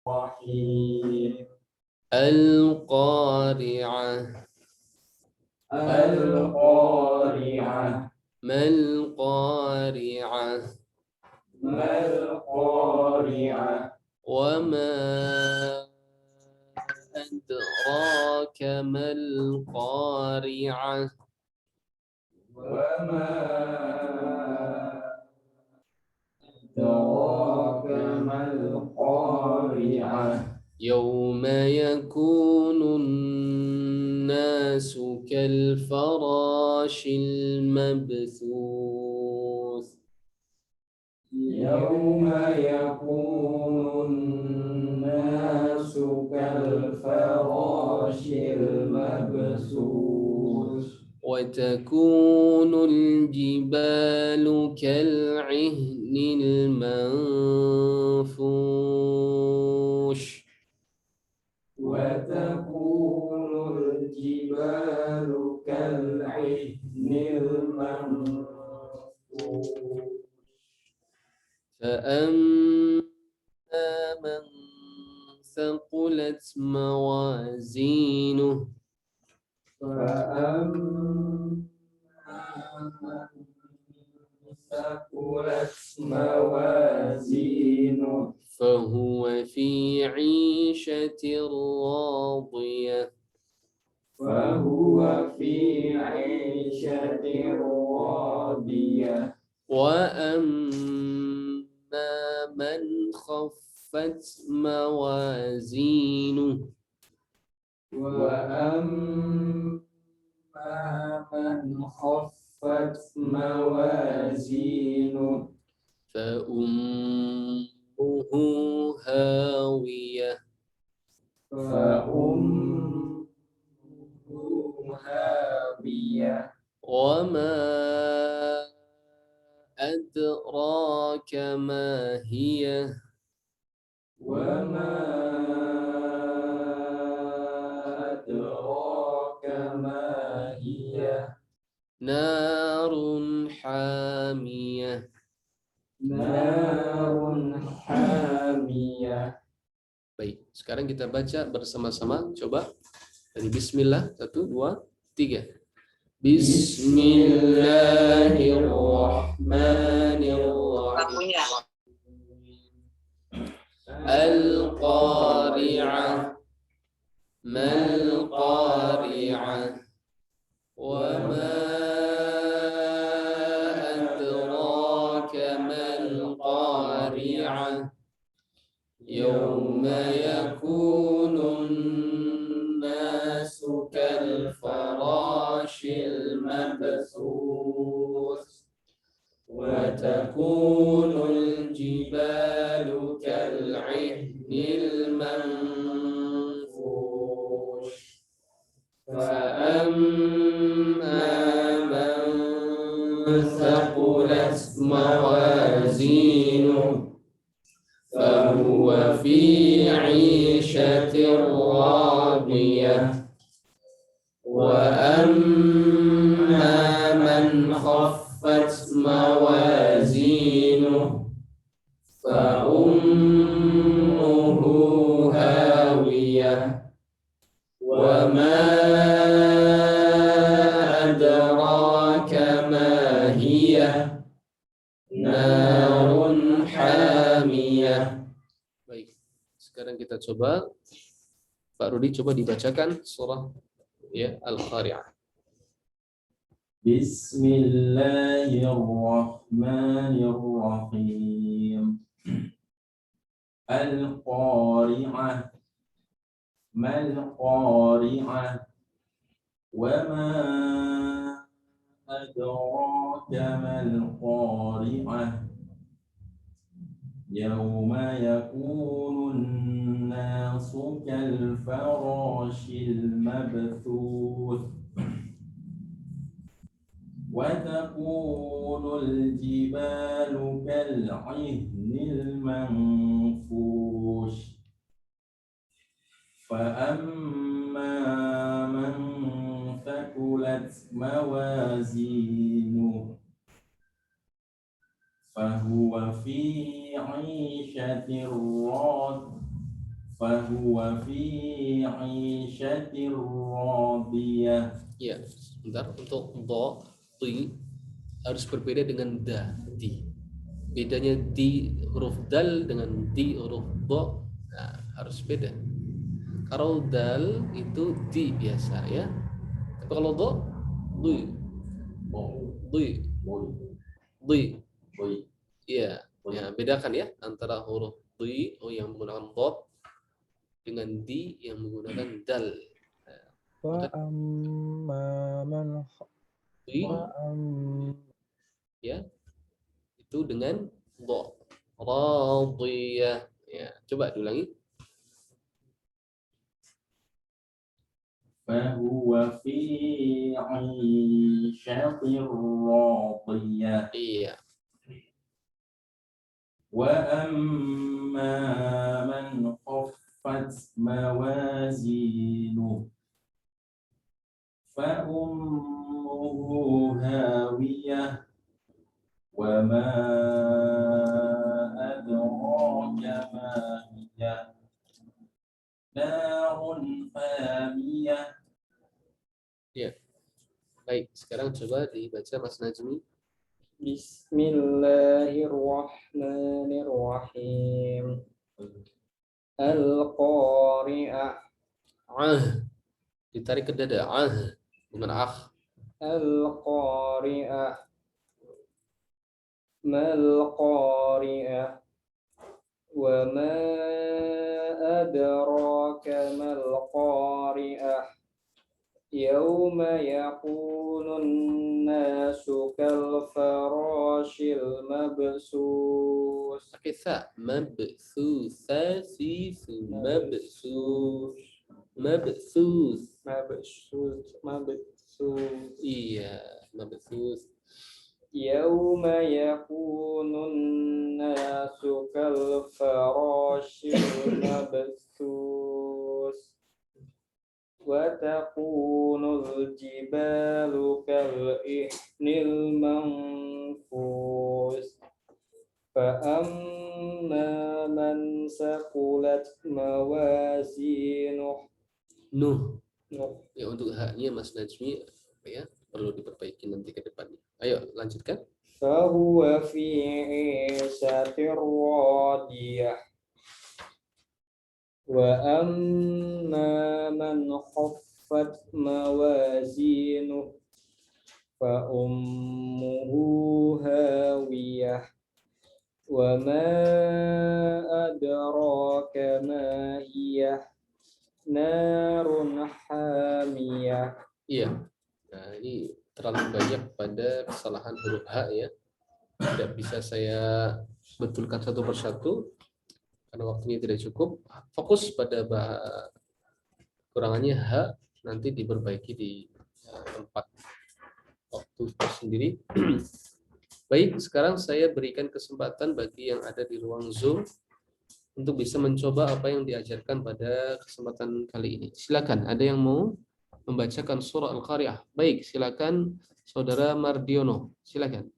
الرحيم القارعة القارعة ما القارعة ما القارعة وما أدراك ما القارعة وما أدراك ما القارعة يوم يكون الناس كالفراش المبثوث يوم يكون الناس كالفراش المبثوث وتكون الجبال كالعهن المنفوش وتكون الجبال كالعهن المنفوش فأما من ثقلت موازينه فأما من ثقلت موازينه فهو في عيشة راضية فهو في عيشة راضية وأما من خفت موازينه وأما من خفت موازينه فأمه هاوية فأمه هاوية وما أدراك ما هي وما أدراك ما هي نار حامية نار حامية. Baik, sekarang kita baca bersama-sama. Coba dari Bismillah, 1, 2, 3. Bismillahirrahmanirrahim. Al-Qari'ah. Mal-Qari'ah. Wa ma adraka mal-Qari'ah. Yawma yakunun nasu kal-farashil mabthuth. وتكون الجبال كالعهن المنفوش فأما من ثقلت موازينه فهو في عيشة راضية وأما من خفت موازينه فأمه هاوية وما أدراك ما هي نار حامية. Baik, sekarang kita coba Pak Rudi coba dibacakan surah ya Al-Qari'ah. Bismillahirrahmanirrahim. Al-Qari'ah. Mal Qari'ah. Wa ma adraka mal Qari'ah. Yawma yakunun nasu kal farashil mabthuth. وتكون الجبال كالعهن المنفوش فأما من ثقلت موازينه فهو في عيشة راضية fahuwa fi 'ishatir radiyah. Ya, sebentar. Untuk do, ti harus berbeda dengan da, di. Bedanya di huruf dal dengan di huruf do, nah, harus beda. Kalau dal itu di biasa ya. Tapi kalau do, di, di, di. Iya, ya bedakan ya antara huruf di yang menggunakan do dengan di yang menggunakan dal. Wa amma man Di, wa ya, itu dengan do. Radiyah. Ya, coba diulangi. Fahuwa fi 'ishatir radiyah. Iya. Wa amma man khaffat mawazinuh fa ummuhu hawiyah wa ma adraka ma hiya narun hamiyah. Ya. Baik, sekarang coba dibaca Mas Najmi. Bismillahirrahmanirrahim. Al-Qari'ah. Ditarik ke dada. Bukan akh. Al-Qari'ah. Mal-Qari'ah. Wa ma adraka mal-Qari'ah. Yawma yakunun nasu kal-farashil mabsus. Pakai sa. Mabsusasisu. Mabsus. Iya, mabsus. Yawma yakunun nasu kal-farashil mabsus. Wa takunul jibalu kal-ihnil manfus. Fa amma man saqulat mawazinuh. Ya, untuk haknya Mas Najmi ya perlu diperbaiki nanti ke depannya. Ayo lanjutkan. Fahuwa fi 'ishatir radiyah. Wa amma man khaffat mawazinuh fa ummuhu hawiyah. Wa ma adraka ma hiyah narun hamiyah. Iya. Nah, ini terlalu banyak pada kesalahan huruf H ya. Tidak bisa saya betulkan satu persatu karena waktunya tidak cukup. Fokus pada kurangannya H, nanti diperbaiki di tempat waktu tersendiri. Baik, sekarang saya berikan kesempatan bagi yang ada di ruang Zoom untuk bisa mencoba apa yang diajarkan pada kesempatan kali ini. Silakan, ada yang mau membacakan surah Al-Qari'ah? Baik, silakan Saudara Mardiono. Silakan.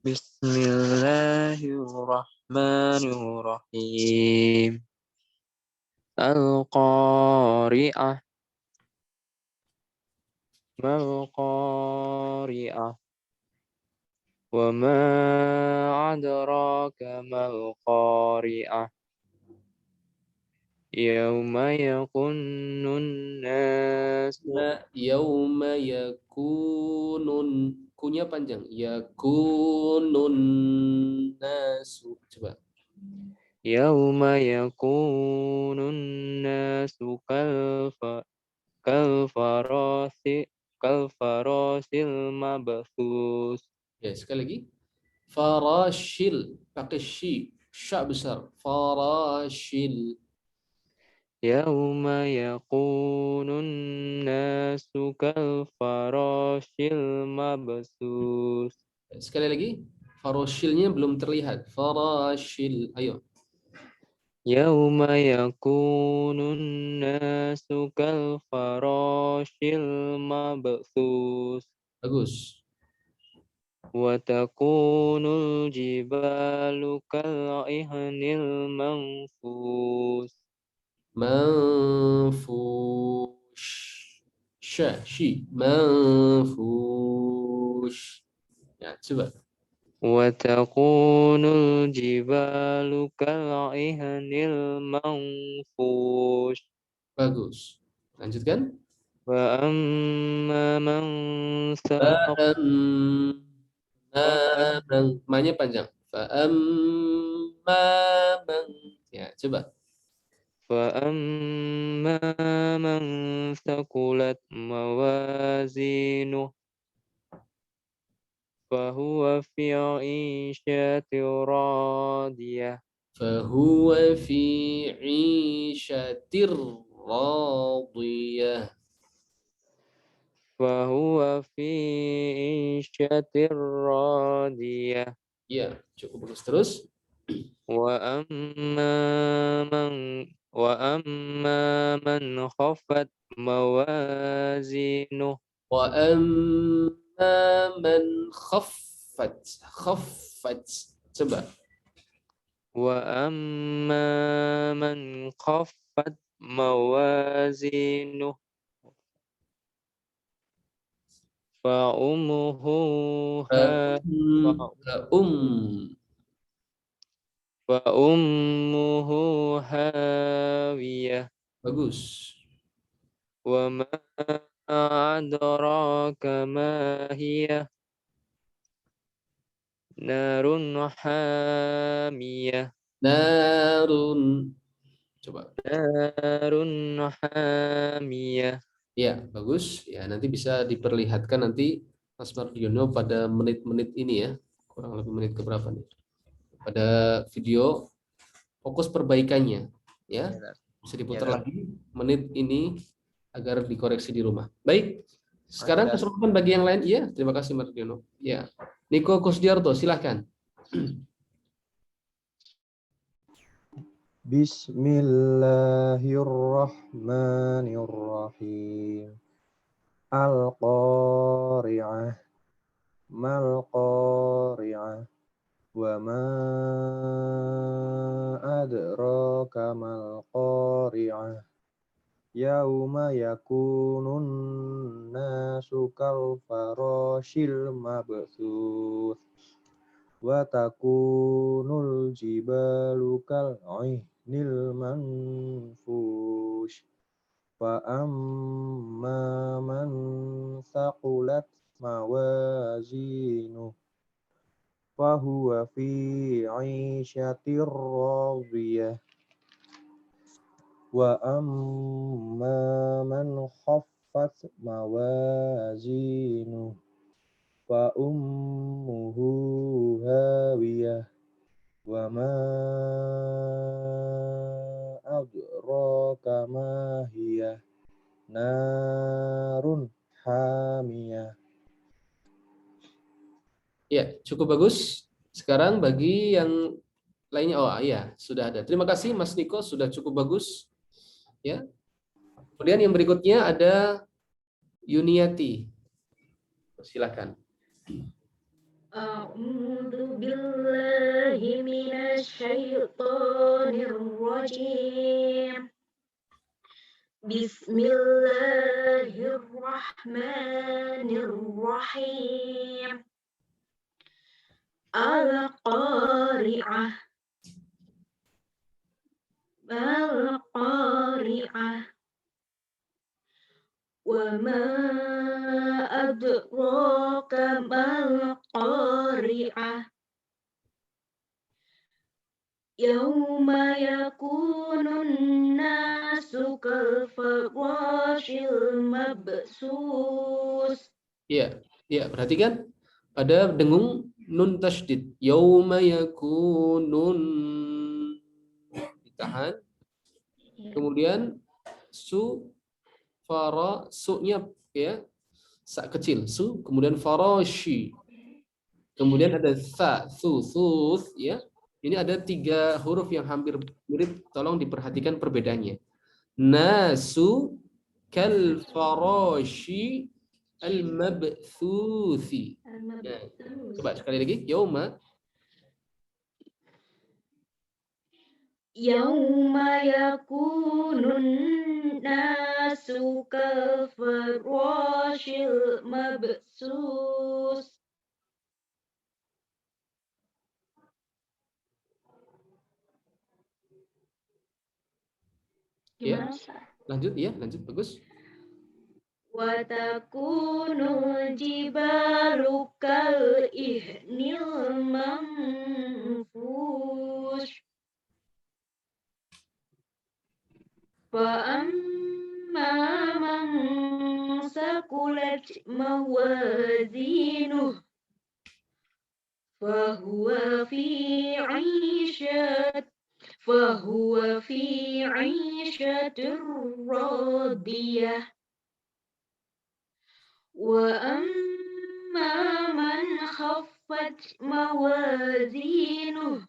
Bismillahirrahmanirrahim. Al-Qari'ah. Mal-Qari'ah. Wa ma adraka mal-Qari'ah. Yawma yakunnun nas. Yauma yakunun, kunya panjang. Yakunun nasu. Coba. Yawma yakunun nasu kalfarasil mabthus. Ya, sekali lagi. Farashil, pakai shi, sya besar. Farashil. Yawma yakunun nasu kalfarashil mabthus. Sekali lagi. Farashilnya belum terlihat. Farashil. Ayo. Yawma yakunun nasu kalfarashil mabthus. Bagus. وتكون الجبال كالعهن المنفوش منفوش shi manfush. Ya, coba. وتكون الجبال كالعهن المنفوش Bagus. Lanjutkan. فأما من ثقلت Ma-nya panjang. Fa'amma man. Ya, coba. فأما من ثقلت موازينه فهو في عيشة راضية Fahuwa fi 'ishatir radiyah. فهو في عيشة راضية Ya, cukup bagus terus. وأما من خفت موازينه Wa amma man khaffat. Coba. وأما من خفت موازينه فأمه Um. فأمه هاوية Bagus. وما أدراك ما هي نار حامية Narun. Coba. نار حامية Ya, bagus. Ya, nanti bisa diperlihatkan nanti Mas Mardiono pada menit-menit ini ya. Kurang lebih menit keberapa nih? Pada video fokus perbaikannya ya. Bisa diputar lagi menit ini agar dikoreksi di rumah. Baik. Sekarang kesempatan bagi yang lain. Iya, terima kasih Mardiono. Ya. Niko Kusdiarto, silahkan. Bismillahirrahmanirrahim. Al-Qari'ah. Mal-Qari'ah. Wa ma adraka mal-Qari'ah. Yauma yakunun nasu kal farashil mabthuth. Wa takunul jibalu kal nil manfush fa amma man thaqulat mawazinu fa huwa fi 'ishatir radiyah wa amma man khaffat mawazinu fa ummuhu hawiyah wa ma adraka ma hiya narun hamiyah. Ya, cukup bagus. Sekarang bagi yang lainnya, oh iya, sudah ada. Terima kasih Mas Niko, sudah cukup bagus. Ya. Kemudian yang berikutnya ada Yuniati. Silakan. A'udzu billahi minasy syaithanir rajim. Bismillahirrahmanirrahim. Al-Qari'ah. Al-Qari'ah. Wa ma adraka mal-Qari'ah. Yauma yakunun nasu kalfarashil mabsus. Iya, iya, perhatikan ada dengung nun tasydid. Yauma yakunun, ditahan. Kemudian su-nya ya, sa kecil, su, kemudian farashi. Kemudian ada sa, sus ya. Ini ada 3 huruf yang hampir mirip, tolong diperhatikan perbedaannya. Nasu kal farashi Al-mabthuthi. Ya. Coba sekali lagi. Yauma. Yauma yakunun nasu kalfarashil mabsus. Ya. Gimana, Ustaz? Lanjut ya, lanjut bagus. Wa takunul jibalu kal ihnil manfush. Fa amma man sakulat mawazinuh fahuwa fi 'ishat fahuwa fi 'ishatir radiyah. Wa amma man khaffat mawazinuh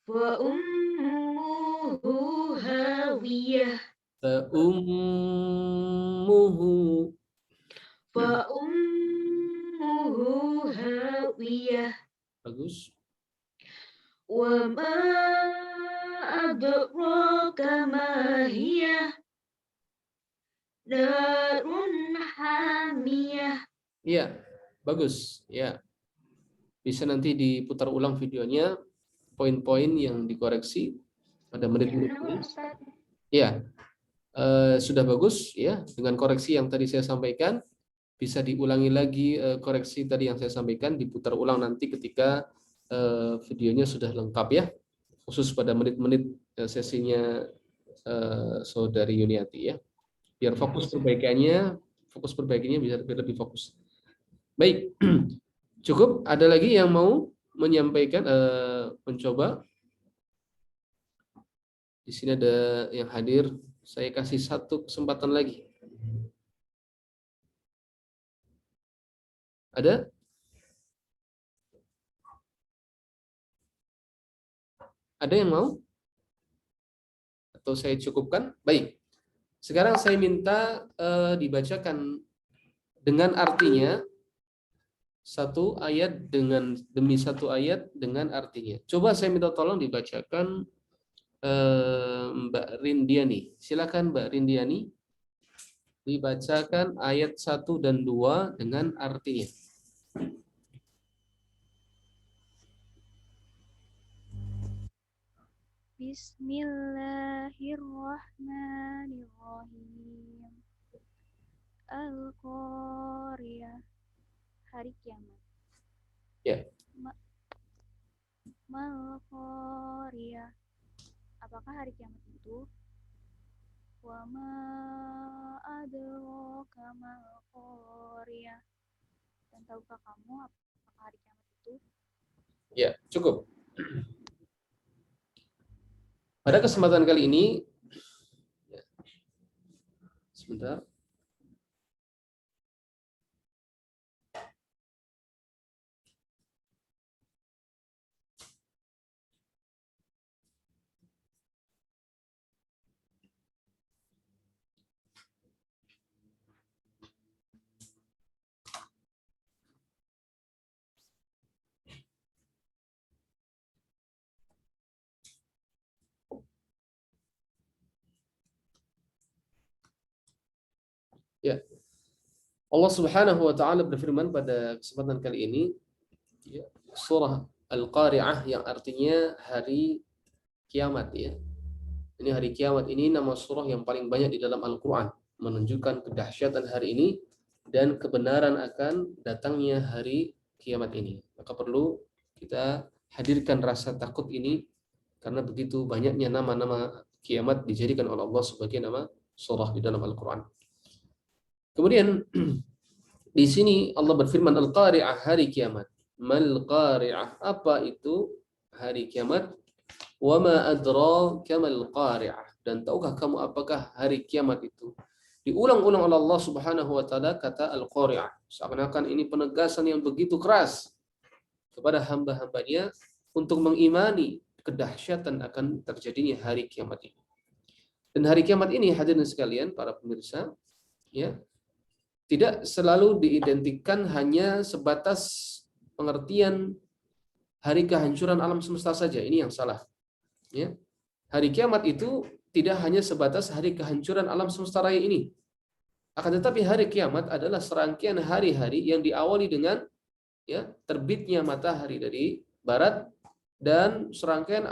fa ummuhu hawiyah Fa ummuhu. fa ummuhu hawiyah Bagus. wa ma adraka ma hiya narun hamiyah. Iya, bagus. Ya. Bisa nanti diputar ulang videonya, poin-poin yang dikoreksi pada menit-menit ini. Iya. Sudah bagus ya, dengan koreksi yang tadi saya sampaikan. Bisa diulangi lagi koreksi tadi yang saya sampaikan, diputar ulang nanti ketika videonya sudah lengkap ya, khusus pada menit-menit sesinya Saudari Yuniati ya, biar fokus perbaikannya bisa lebih fokus. Baik, cukup. Ada lagi yang mau menyampaikan, mencoba? Di sini ada yang hadir, saya kasih satu kesempatan lagi. Ada? Ada yang mau? Atau saya cukupkan? Baik. Sekarang saya minta dibacakan dengan artinya satu ayat demi satu ayat dengan artinya. Coba saya minta tolong dibacakan Mbak Rindiani. Silakan Mbak Rindiani. Dibacakan ayat 1 dan 2 dengan artinya. Bismillahirrahmanirrahim. Al-Qari'ah, hari kiamat. Ya. Mal-Qari'ah, apakah hari kiamat itu? Wa ma adraka mal-Qari'ah, dan tahukah kamu apakah hari kiamat itu? Ya, cukup. Pada kesempatan kali ini, sebentar. Ya. Allah Subhanahu wa taala berfirman pada kesempatan kali ini, ya, surah Al-Qari'ah yang artinya hari kiamat ya. Ini hari kiamat ini nama surah yang paling banyak di dalam Al-Qur'an, menunjukkan kedahsyatan hari ini dan kebenaran akan datangnya hari kiamat ini. Maka perlu kita hadirkan rasa takut ini karena begitu banyaknya nama-nama kiamat dijadikan oleh Allah sebagai nama surah di dalam Al-Qur'an. Kemudian di sini Allah berfirman Al-Qari'ah, hari kiamat. Mal Qari'ah, apa itu hari kiamat? Wa ma adraka mal Qari'ah, dan tahukah kamu apakah hari kiamat itu? Diulang-ulang oleh Allah Subhanahu wa taala kata Al-Qari'ah. Seakan-akan ini penegasan yang begitu keras kepada hamba-hambanya untuk mengimani kedahsyatan akan terjadinya hari kiamat ini. Dan hari kiamat ini hadirin sekalian para pemirsa, ya, tidak selalu diidentikan hanya sebatas pengertian hari kehancuran alam semesta saja. Ini yang salah. Ya. Hari kiamat itu tidak hanya sebatas hari kehancuran alam semesta raya ini. Akan tetapi hari kiamat adalah serangkaian hari-hari yang diawali dengan ya terbitnya matahari dari barat dan serangkaian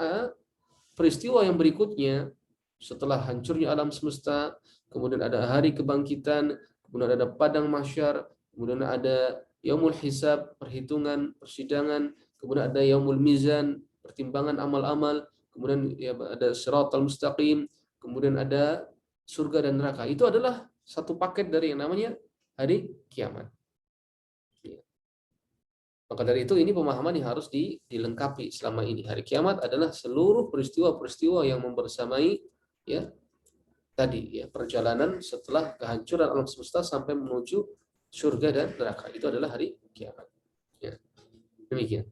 peristiwa yang berikutnya setelah hancurnya alam semesta, kemudian ada hari kebangkitan, kemudian ada padang mahsyar, kemudian ada yaumul hisab, perhitungan, persidangan, kemudian ada yaumul mizan, pertimbangan amal-amal, kemudian ya ada siratal mustaqim, kemudian ada surga dan neraka. Itu adalah satu paket dari yang namanya hari kiamat. Maka dari itu ini pemahaman yang harus dilengkapi selama ini. Hari kiamat adalah seluruh peristiwa-peristiwa yang membersamai ya tadi ya perjalanan setelah kehancuran alam semesta sampai menuju surga dan neraka. Itu adalah hari kiamat. Ya. Demikian.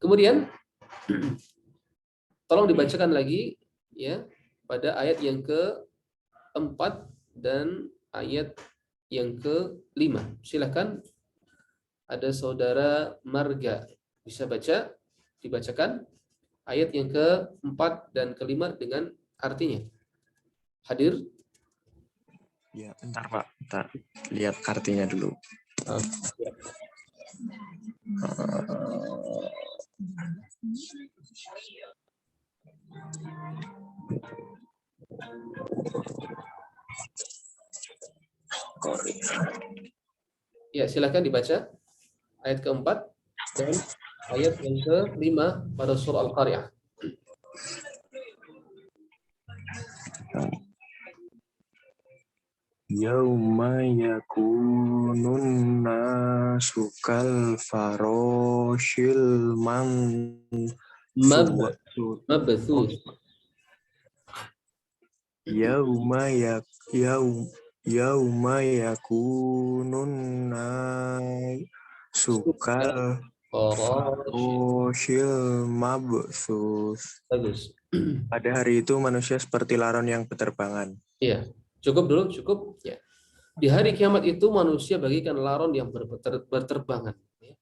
Kemudian tolong dibacakan lagi ya pada ayat yang ke-4 dan ayat yang ke-5. Silakan. Ada saudara Marga bisa baca, dibacakan ayat yang ke-4 dan ke-5 dengan artinya. Hadir? Ya, bentar Pak, bentar. Lihat artinya dulu. Ya. Ya, silakan dibaca ayat ke-4 dan ayat yang ke-5 pada surah Al-Qari'ah. Yauma yakunun nasu kal faroshil Mabthuth. Yauma yakunun nasu kal faroshil mabthuth. Bagus. Pada hari itu manusia seperti laron yang berterbangan. Iya. Cukup dulu, cukup. Ya. Di hari kiamat itu manusia bagikan laron yang berterbangan. Ya.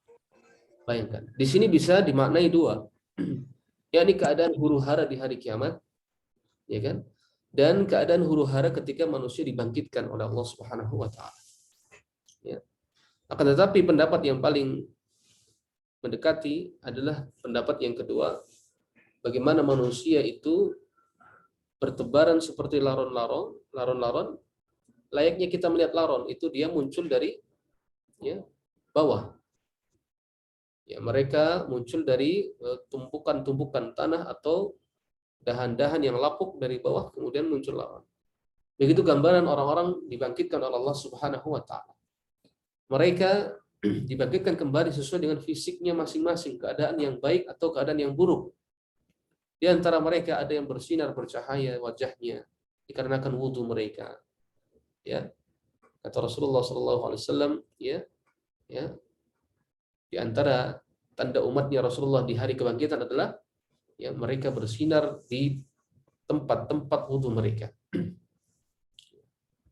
Bayangkan. Di sini bisa dimaknai dua. Yakni keadaan huru-hara di hari kiamat, ya kan? Dan keadaan huru-hara ketika manusia dibangkitkan oleh Allah Subhanahu wa taala. Ya. Akan tetapi pendapat yang paling mendekati adalah pendapat yang kedua, bagaimana manusia itu bertebaran seperti laron-laron, layaknya kita melihat laron itu dia muncul dari ya, bawah. Ya, mereka muncul dari tumpukan-tumpukan tanah atau dahan-dahan yang lapuk dari bawah kemudian muncul laron. Begitu gambaran orang-orang dibangkitkan oleh Allah Subhanahu wa taala. Mereka dibangkitkan kembali sesuai dengan fisiknya masing-masing, keadaan yang baik atau keadaan yang buruk. Di antara mereka ada yang bersinar bercahaya wajahnya dikarenakan wudhu mereka. Ya. Kata Rasulullah SAW, ya, di antara tanda umatnya Rasulullah di hari kebangkitan adalah ya mereka bersinar di tempat-tempat wudhu mereka.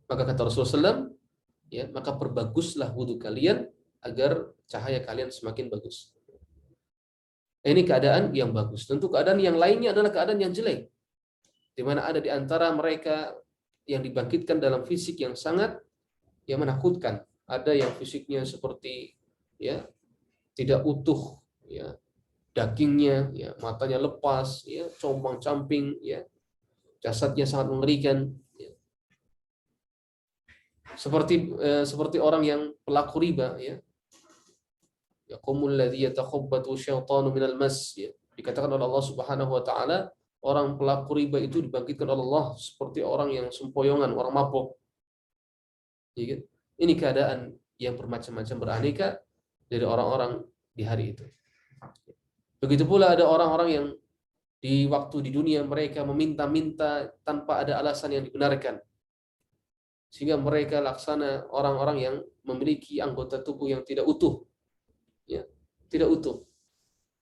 Maka kata Rasulullah SAW, ya, maka perbaguslah wudhu kalian agar cahaya kalian semakin bagus. Ini keadaan yang bagus. Tentu keadaan yang lainnya adalah keadaan yang jelek. Di mana ada di antara mereka yang dibangkitkan dalam fisik yang sangat yang menakutkan. Ada yang fisiknya seperti ya tidak utuh, ya dagingnya, ya matanya lepas, ya compang-camping, ya jasadnya sangat mengerikan. Ya. Seperti orang yang pelaku riba, ya. Yaqumul ladzi yatakhabbatu syaitanu minal mas, ya. Dikatakan oleh Allah Subhanahu wa taala, orang pelaku riba itu dibangkitkan oleh Allah seperti orang yang sempoyongan, orang mabuk. Ya, kan? Ini keadaan yang bermacam-macam beraneka dari orang-orang di hari itu. Begitu pula ada orang-orang yang di waktu di dunia mereka meminta-minta tanpa ada alasan yang dibenarkan. Sehingga mereka laksana orang-orang yang memiliki anggota tubuh yang tidak utuh. Ya, tidak utuh.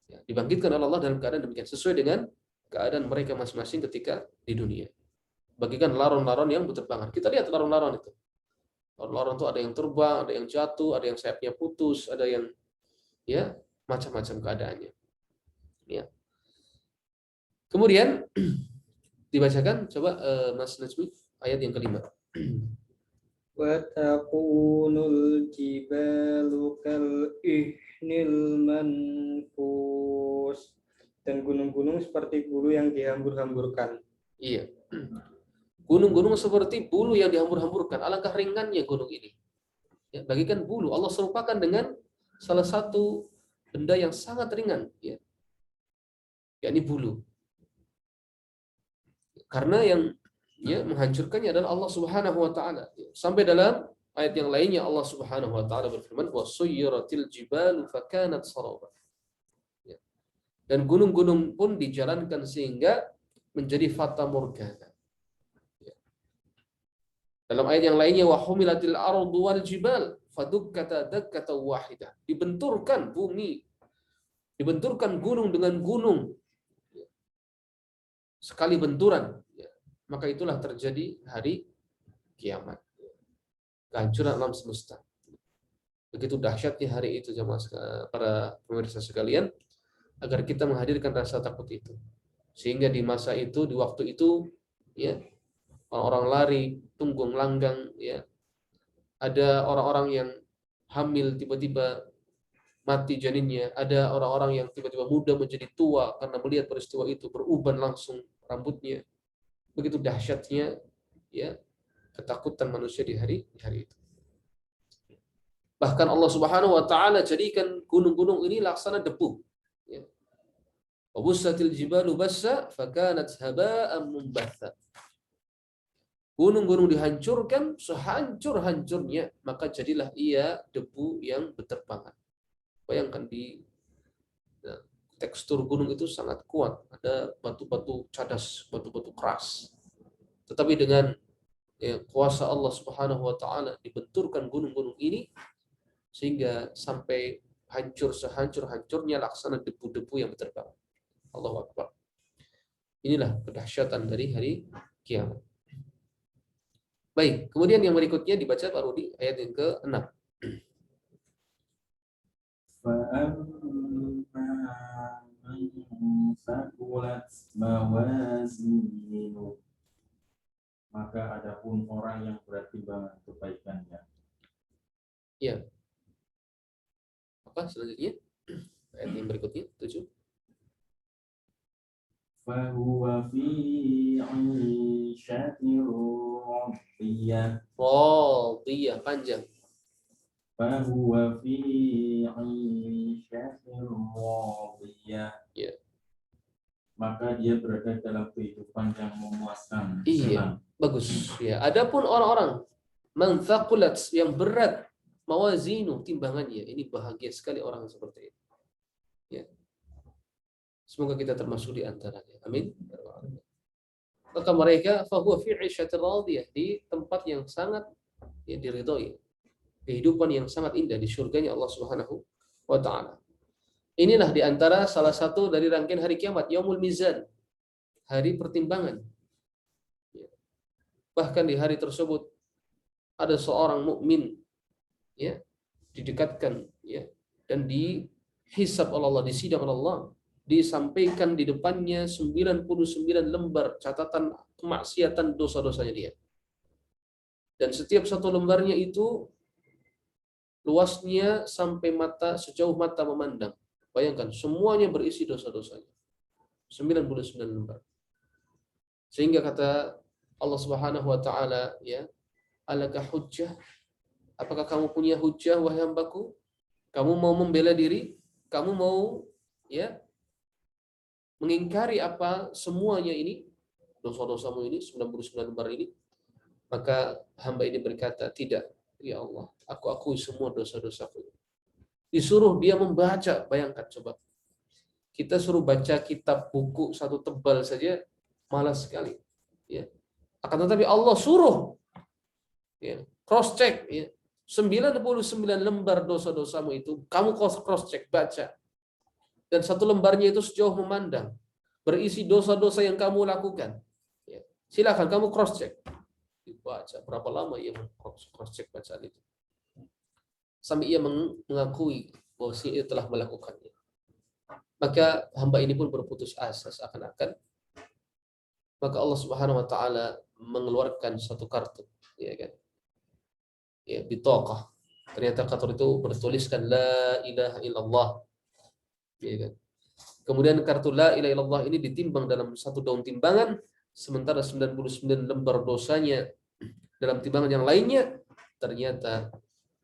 Ya, dibangkitkan oleh Allah dalam keadaan demikian sesuai dengan keadaan mereka masing-masing ketika di dunia. Bagikan laron-laron yang berterbangan. Kita lihat laron-laron itu. Orang tuh ada yang terbang, ada yang jatuh, ada yang sayapnya putus, ada yang ya macam-macam keadaannya. Ya. Kemudian dibacakan coba Mas Najmi ayat yang kelima. Wa takunul jibalu kal ihnil manfus. Dan gunung-gunung seperti bulu yang dihambur-hamburkan. Iya. Gunung-gunung seperti bulu yang dihambur-hamburkan. Alangkah ringannya gunung ini. Ya, bagikan bulu. Allah serupakan dengan salah satu benda yang sangat ringan. Ya. Yakni bulu. Karena yang ya menghancurkannya adalah Allah Subhanahu wa taala. Sampai dalam ayat yang lainnya Allah Subhanahu wa taala berfirman, "Wa suyyiratil jibalu fakanat saraba." Ya. Dan gunung-gunung pun dijalankan sehingga menjadi fata morgana. Ya. Dalam ayat yang lainnya, "Wa humilatil ardu wal jibal fadukkata dakkatan wahidah." Dibenturkan bumi, dibenturkan gunung dengan gunung. Ya. Sekali benturan. Maka itulah terjadi hari kiamat. Kehancuran alam semesta. Begitu dahsyatnya hari itu jemaah para pemirsa sekalian, agar kita menghadirkan rasa takut itu. Sehingga di masa itu, di waktu itu, ya, orang-orang lari, tunggung langgang, ya. Ada orang-orang yang hamil tiba-tiba mati janinnya, ada orang-orang yang tiba-tiba muda menjadi tua karena melihat peristiwa itu, beruban langsung rambutnya. Begitu dahsyatnya ya ketakutan manusia di hari itu. Bahkan Allah Subhanahu wa taala jadikan gunung-gunung ini laksana debu. Ya. Wa bussatil jibalu bassa fakanat haba'an mumbatha. Gunung-gunung dihancurkan sehancur-hancurnya, maka jadilah ia debu yang berterbangan. Bayangkan di tekstur gunung itu sangat kuat, ada batu-batu cadas, batu-batu keras. Tetapi dengan ya, kuasa Allah Subhanahu wa taala dibenturkan gunung-gunung ini sehingga sampai hancur sehancur-hancurnya laksana debu-debu yang berterbangan. Allahu Akbar. Inilah kedahsyatan dari hari kiamat. Baik, kemudian yang berikutnya dibaca baru di ayat yang ke-6. Maka adapun orang yang berat timbangan kebaikannya. Ya. Apa selanjutnya? Ayat yang berikutnya 7. Fahuwa fi 'ishatin radiyah. Radiyah panjang. Fahuwa fi 'ishatin radiyah. Ya. Maka dia berada dalam kehidupan yang memuaskan. Iya, bagus. Ya, adapun orang-orang man thaqulat yang berat mawazinu timbangannya, ini bahagia sekali orang seperti itu. Ya. Semoga kita termasuk di antaranya. Amin. Maka mereka fahuwa fi 'ishatin radiyah, di tempat yang sangat ya, diridhoi. Kehidupan yang sangat indah di surganya Allah Subhanahu wa taala. Inilah di antara salah satu dari rangkaian hari kiamat, Yaumul Mizan, hari pertimbangan. Bahkan di hari tersebut ada seorang mukmin ya didekatkan ya dan dihisab oleh Allah, disidang oleh Allah, disampaikan di depannya 99 lembar catatan kemaksiatan dosa-dosanya dia. Dan setiap satu lembarnya itu luasnya sampai mata, sejauh mata memandang. Bayangkan, semuanya berisi dosa-dosanya. 99 lembar. Sehingga kata Allah Subhanahu wa taala, ya, alaka hujjah? Apakah kamu punya hujjah wahai hambaku? Kamu mau membela diri? Kamu mau ya mengingkari apa semuanya ini? Dosa-dosamu ini 99 lembar ini? Maka hamba ini berkata, tidak, ya Allah, aku akui semua dosa-dosaku. Disuruh dia membaca, bayangkan coba. Kita suruh baca kitab buku satu tebal saja, malas sekali. Ya. Akan tetapi Allah suruh ya, cross check ya. 99 lembar dosa-dosamu itu kamu cross check, baca. Dan satu lembarnya itu sejauh memandang berisi dosa-dosa yang kamu lakukan. Ya. Silakan kamu cross check. dibaca. Berapa lama ia cross check bacaan itu? Sampai ia mengakui bahwa ia telah melakukannya. Maka hamba ini pun berputus asa seakan-akan. Maka Allah Subhanahu wa taala mengeluarkan satu kartu, ya kan? Ya, bitaqah. Ternyata kartu itu bertuliskan la ilaha illallah. Ya kan? Kemudian kartu la ilaha illallah ini ditimbang dalam satu daun timbangan, sementara 99 lembar dosanya dalam timbangan yang lainnya, ternyata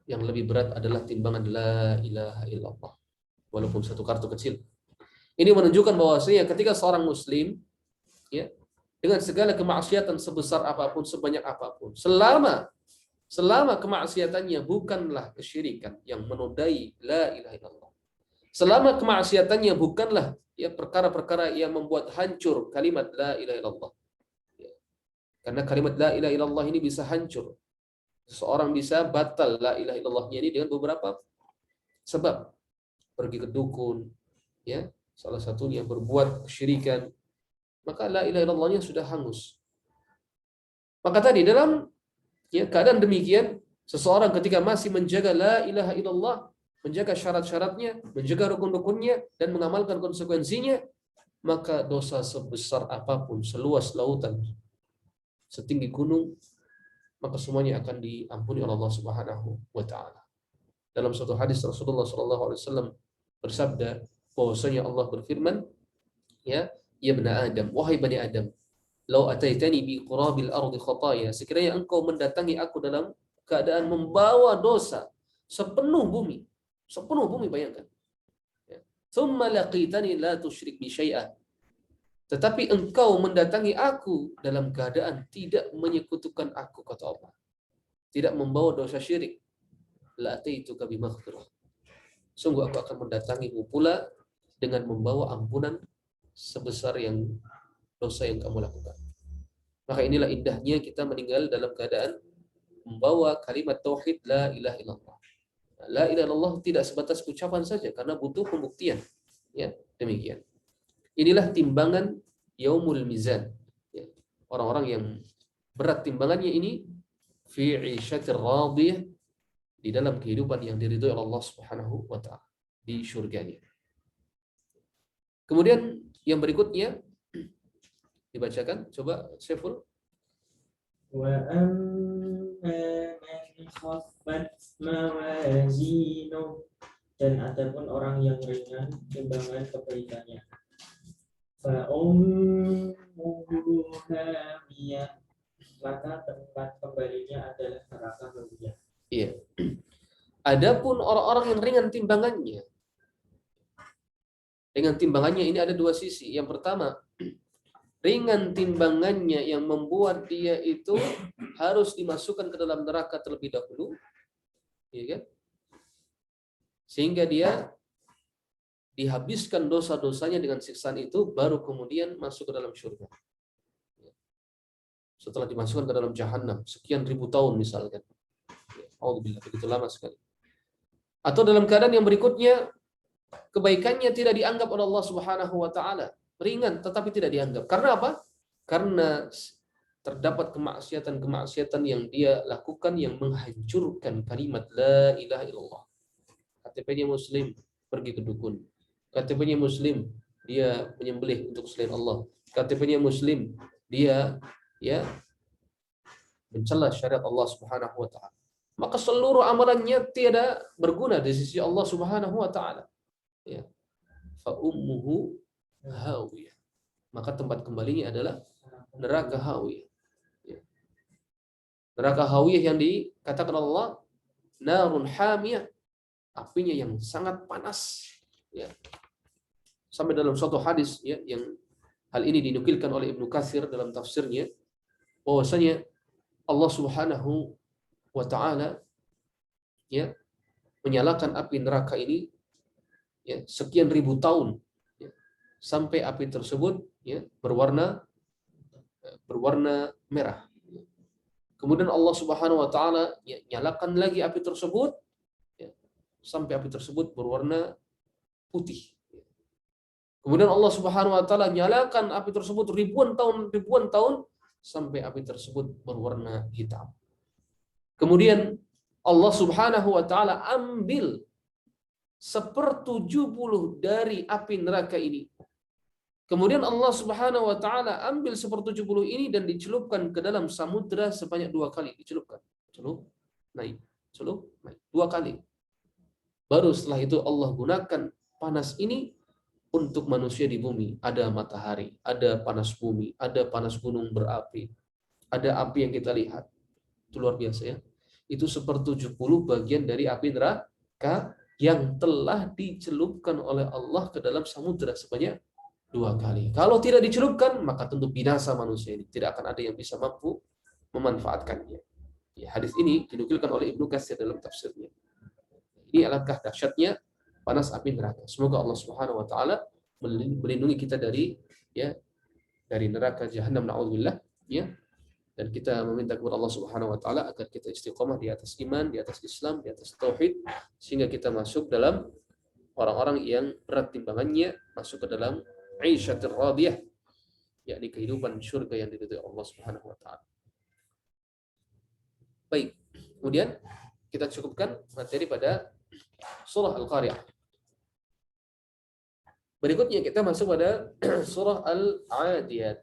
yang lebih berat adalah timbangan la ilaha illallah. Walaupun satu kartu kecil. Ini menunjukkan bahwasanya ketika seorang muslim, ya, dengan segala kemaksiatan sebesar apapun, sebanyak apapun, selama kemaksiatannya bukanlah kesyirikan yang menodai la ilaha illallah. Selama kemaksiatannya bukanlah ya perkara-perkara yang membuat hancur kalimat la ilaha illallah. Ya. Karena kalimat la ilaha illallah ini bisa hancur. Seseorang bisa batal la ilaha illallahnya ini dengan beberapa sebab. Pergi ke dukun, ya, salah satunya berbuat kesyirikan, maka la ilaha illallahnya sudah hangus. Maka tadi dalam ya, keadaan demikian, seseorang ketika masih menjaga la ilaha illallah, menjaga syarat-syaratnya, menjaga rukun-rukunnya, dan mengamalkan konsekuensinya, maka dosa sebesar apapun, seluas lautan, setinggi gunung, maka semuanya akan diampuni oleh Allah Subhanahu wa taala. Dalam suatu hadis Rasulullah SAW bersabda bahwasanya Allah berfirman, ya bani Adam, wahai bani Adam, lau ataitani bi qurabil ardi khataya, sekiranya engkau mendatangi aku dalam keadaan membawa dosa sepenuh bumi bayangkan. Ya. Tsumma laqitani la tusyrik bi syai'a. Tetapi engkau mendatangi aku dalam keadaan tidak menyekutukan aku, kata Allah. Tidak membawa dosa syirik. La ataituka bi maghfirah. Sungguh aku akan mendatangimu pula dengan membawa ampunan sebesar yang dosa yang kamu lakukan. Maka inilah indahnya kita meninggal dalam keadaan membawa kalimat tauhid la ilaha illallah. La ilaha illallah tidak sebatas ucapan saja karena butuh pembuktian. Ya, demikian. Inilah timbangan yaumul mizan. Ya, orang-orang yang berat timbangannya ini fi 'isyatir radiyah, di dalam kehidupan yang diridhoi oleh Allah Subhanahu wa taala, di syurganya. Kemudian yang berikutnya dibacakan, coba Syeful. Wa amma man khaffat mawazinu, dan adapun orang yang ringan timbangan kebaikannya, fa ummuhu hamiyah, maka tempat kembalinya adalah neraka hawiyah. Iya. Adapun orang-orang yang ringan timbangannya, ringan timbangannya ini ada dua sisi. Yang pertama, ringan timbangannya yang membuat dia itu harus dimasukkan ke dalam neraka terlebih dahulu, ya kan? Sehingga dia dihabiskan dosa-dosanya dengan siksaan itu, baru kemudian masuk ke dalam surga. Setelah dimasukkan ke dalam jahanam sekian ribu tahun misalkan. Alhamdulillah, begitu lama sekali. Atau dalam keadaan yang berikutnya, kebaikannya tidak dianggap oleh Allah Subhanahu wa taala. Ringan tetapi tidak dianggap. Karena apa? Karena terdapat kemaksiatan-kemaksiatan yang dia lakukan yang menghancurkan kalimat la ilaha illallah. KTP-nya muslim, pergi ke dukun. KTP-nya muslim, dia menyembelih untuk selain Allah. KTP-nya muslim, dia ya mencela syariat Allah Subhanahu wa taala. Maka seluruh amalannya tidak berguna di sisi Allah Subhanahu wa taala. Ya. Fa ummuhu hawiyah. Maka tempat kembalinya adalah neraka hawiyah. Ya. Neraka hawiyah yang dikatakan Allah narun hamiyah, apinya yang sangat panas. Ya. Sampai dalam suatu hadis ya, yang hal ini dinukilkan oleh Ibnu Katsir dalam tafsirnya, bahwasanya Allah Subhanahu wa ta'ala ya menyalakan api neraka ini ya sekian ribu tahun ya, sampai api tersebut ya berwarna merah. Kemudian Allah Subhanahu wa ta'ala ya, nyalakan lagi api tersebut ya, sampai api tersebut berwarna putih. Kemudian Allah Subhanahu wa ta'ala nyalakan api tersebut ribuan tahun sampai api tersebut berwarna hitam. Kemudian Allah Subhanahu wa taala ambil 1/70 dari api neraka ini. Kemudian Allah Subhanahu wa taala ambil 1/70 ini dan dicelupkan ke dalam samudra sebanyak 2 kali. Dicelupkan. Celup, naik. Celup, naik. 2 kali. Baru setelah itu Allah gunakan panas ini untuk manusia di bumi. Ada matahari, ada panas bumi, ada panas gunung berapi, ada api yang kita lihat. Itu luar biasa ya. Itu 1/70 bagian dari api neraka yang telah dicelupkan oleh Allah ke dalam samudra sebanyak 2 kali. Kalau tidak dicelupkan, maka tentu binasa manusia ini. Tidak akan ada yang bisa mampu memanfaatkannya. Ya, hadis ini dinukilkan oleh Ibnu Katsir dalam tafsirnya. Ini alangkah dahsyatnya panas api neraka. Semoga Allah Subhanahu wa taala melindungi kita dari neraka jahanam, naudzubillah, ya. Dan kita meminta kepada Allah Subhanahu wa taala agar kita istiqomah di atas iman, di atas Islam, di atas tauhid, sehingga kita masuk dalam orang-orang yang berat timbangannya, masuk ke dalam aisyatir radiyah, yakni kehidupan surga yang diridhai Allah Subhanahu wa taala. Baik. Kemudian kita cukupkan materi pada surah Al-Qari'ah. Berikutnya kita masuk pada surah Al-Adiyat.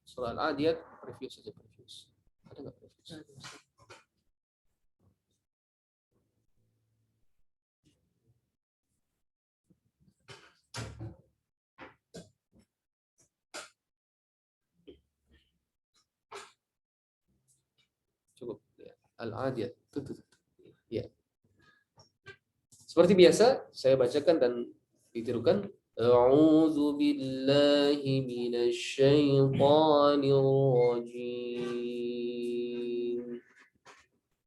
Surah Al-Adiyat, preview saja, preview. Ada nggak preview? Cukup. Al-Adiyat. Ya. Seperti biasa, saya bacakan dan ditirukan. A'udzu billahi minasy syaithanir rajim.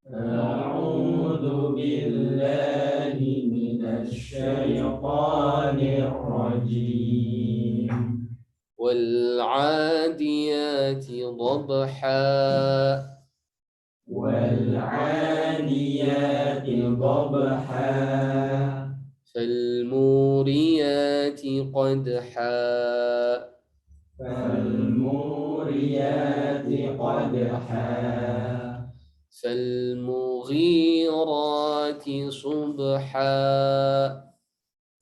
A'udzu billahi minasy syaithanir rajim. Wal 'adiyati dhabha. والعاديات ضبحا فالموريات قدحا فالموريات قدحا فالمغيرات صبحا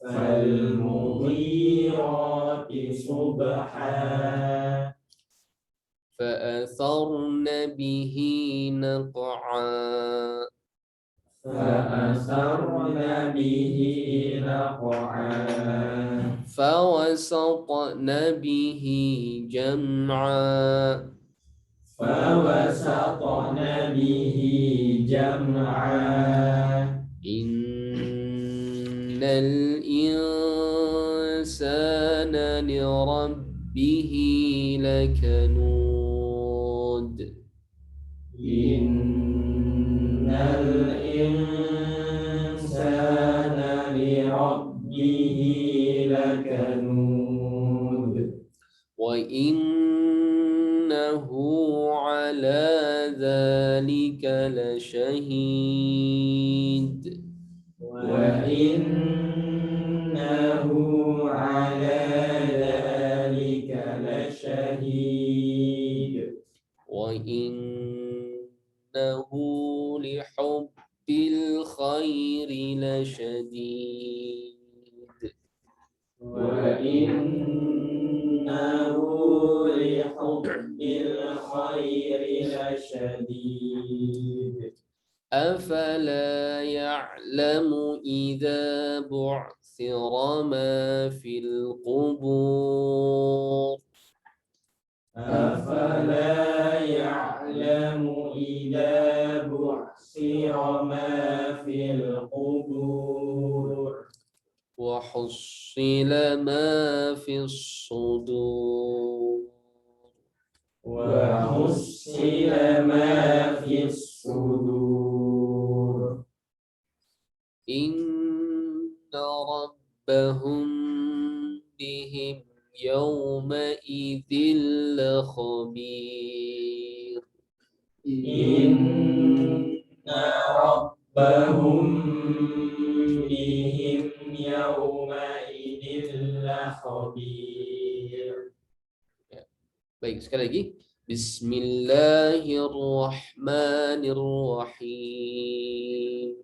فالمغيرات صبحا فأثرن به نقعا فأثرن به نقعا فوسطن به جمعا فوسطن به جمعا إن الإنسان لربه لكنود إن الإنسان لربه لكنود وإنه على ذلك لشهيد وإنه على ذلك لشهيد وإنه لحب الخير لشديد وإنه لحب الخير لشديد أفلا يعلم إذا بعثر ما في القبور أفلا يعلم إذا بعثر ما في القبور وحصل ما في الصدور وحصل ما في الصدور إن ربهم بهم يومئذ لخبير إن ربهم بهم يومئذ لخبير Baik, sekali lagi. Bismillahirrahmanirrahim.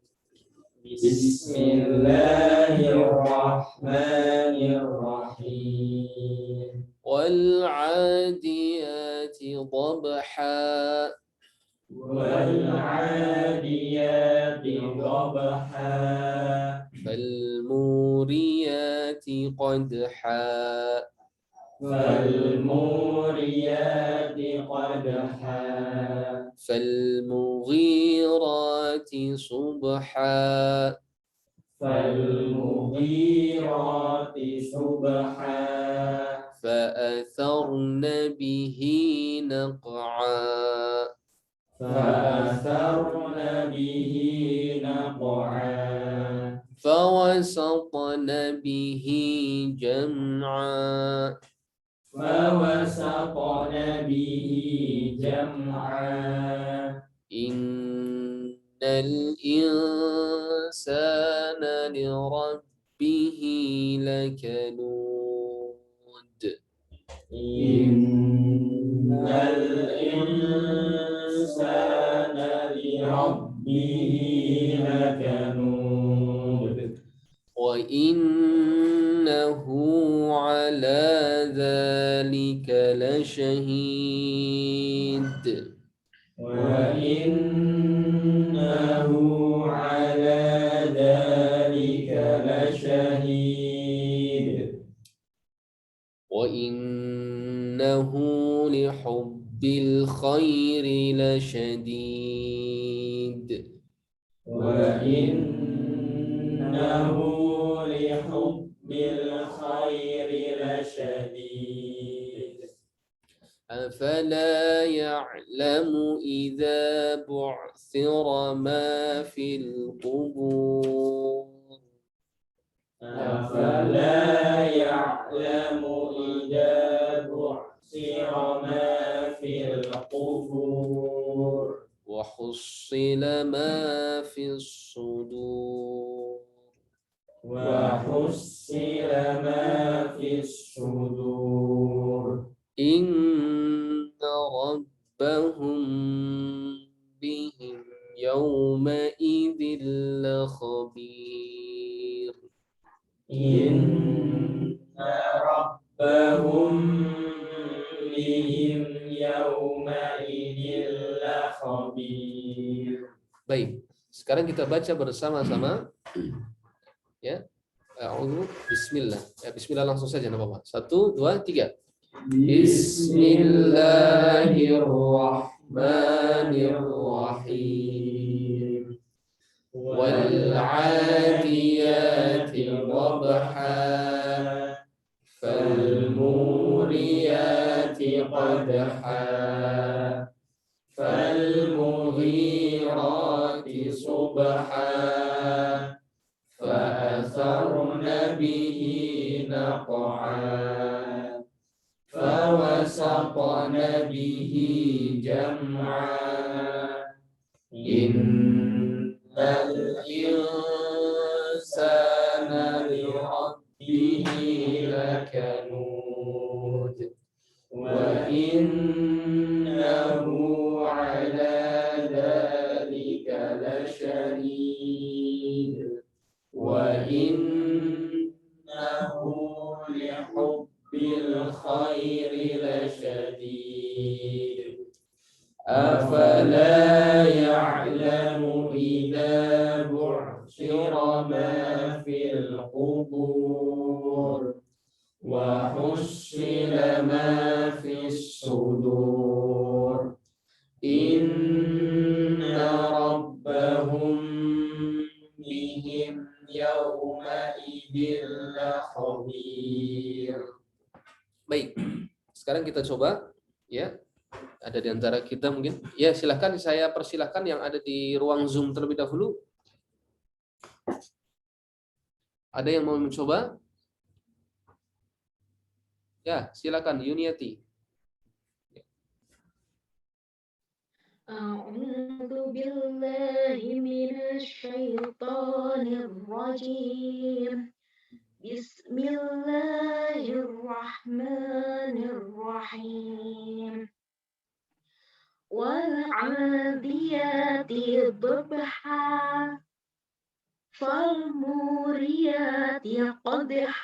Bismillahirrahmanirrahim. والعاديات ضبحا والعاديات ضبحا فالموريات قدحا فالموريات قدحا فالمغيرات صبحا فالمغيرات صبحا فأثرن به نقعا فأثرن به نقعا فوسطن به جمعا فوسطن به جمعا إن الإنسان لربه لكنود إن الإنسان لربه لكنود وإنه على ذلك لشهيد وإنه على ذلك لشهيد وإنه لحب الخير لشديد وإنه لحب الخير لشديد أفلا يعلم إذا بعثر ما في القبور أفلا يعلم إذا بعثر ما في القبور وحصل ما في الصدور وحصل ما في الصدور إن ربهم بهم يومئذ لخبير إن ربهم بهم يومئذ لخبير. Baik, sekarang kita baca bersama-sama. Ya, A'udzu Bismillah. Ya, Bismillah langsung saja, nggak apa-apa. 1, 2, 3. Bismillahirrahmanirrahim. Wal'adiyati dhabha falmuriyati qadha falmughirati subha fa'atharna bihi naq'a fawasatna bihi jam'a innal insana lirabbihi lakanud wa innahu ala dhalika lashahid wa innahu lihubbil khairi lashadid afala ya'lamu idza bu'thira ma fil qubur wa hussila ma fis sudur inna rabbahum bihim yawma idil khabir. Baik, sekarang kita coba ya. Ada di antara kita mungkin. Ya, silakan saya persilahkan yang ada di ruang Zoom terlebih dahulu. Ada yang mau mencoba? Ya, silakan Yuniati. A'udzu billahi minasy syaithanir rajim. Bismillahirrahmanirrahim. Wal 'adiyati dhabha. Fal muriyati qadha.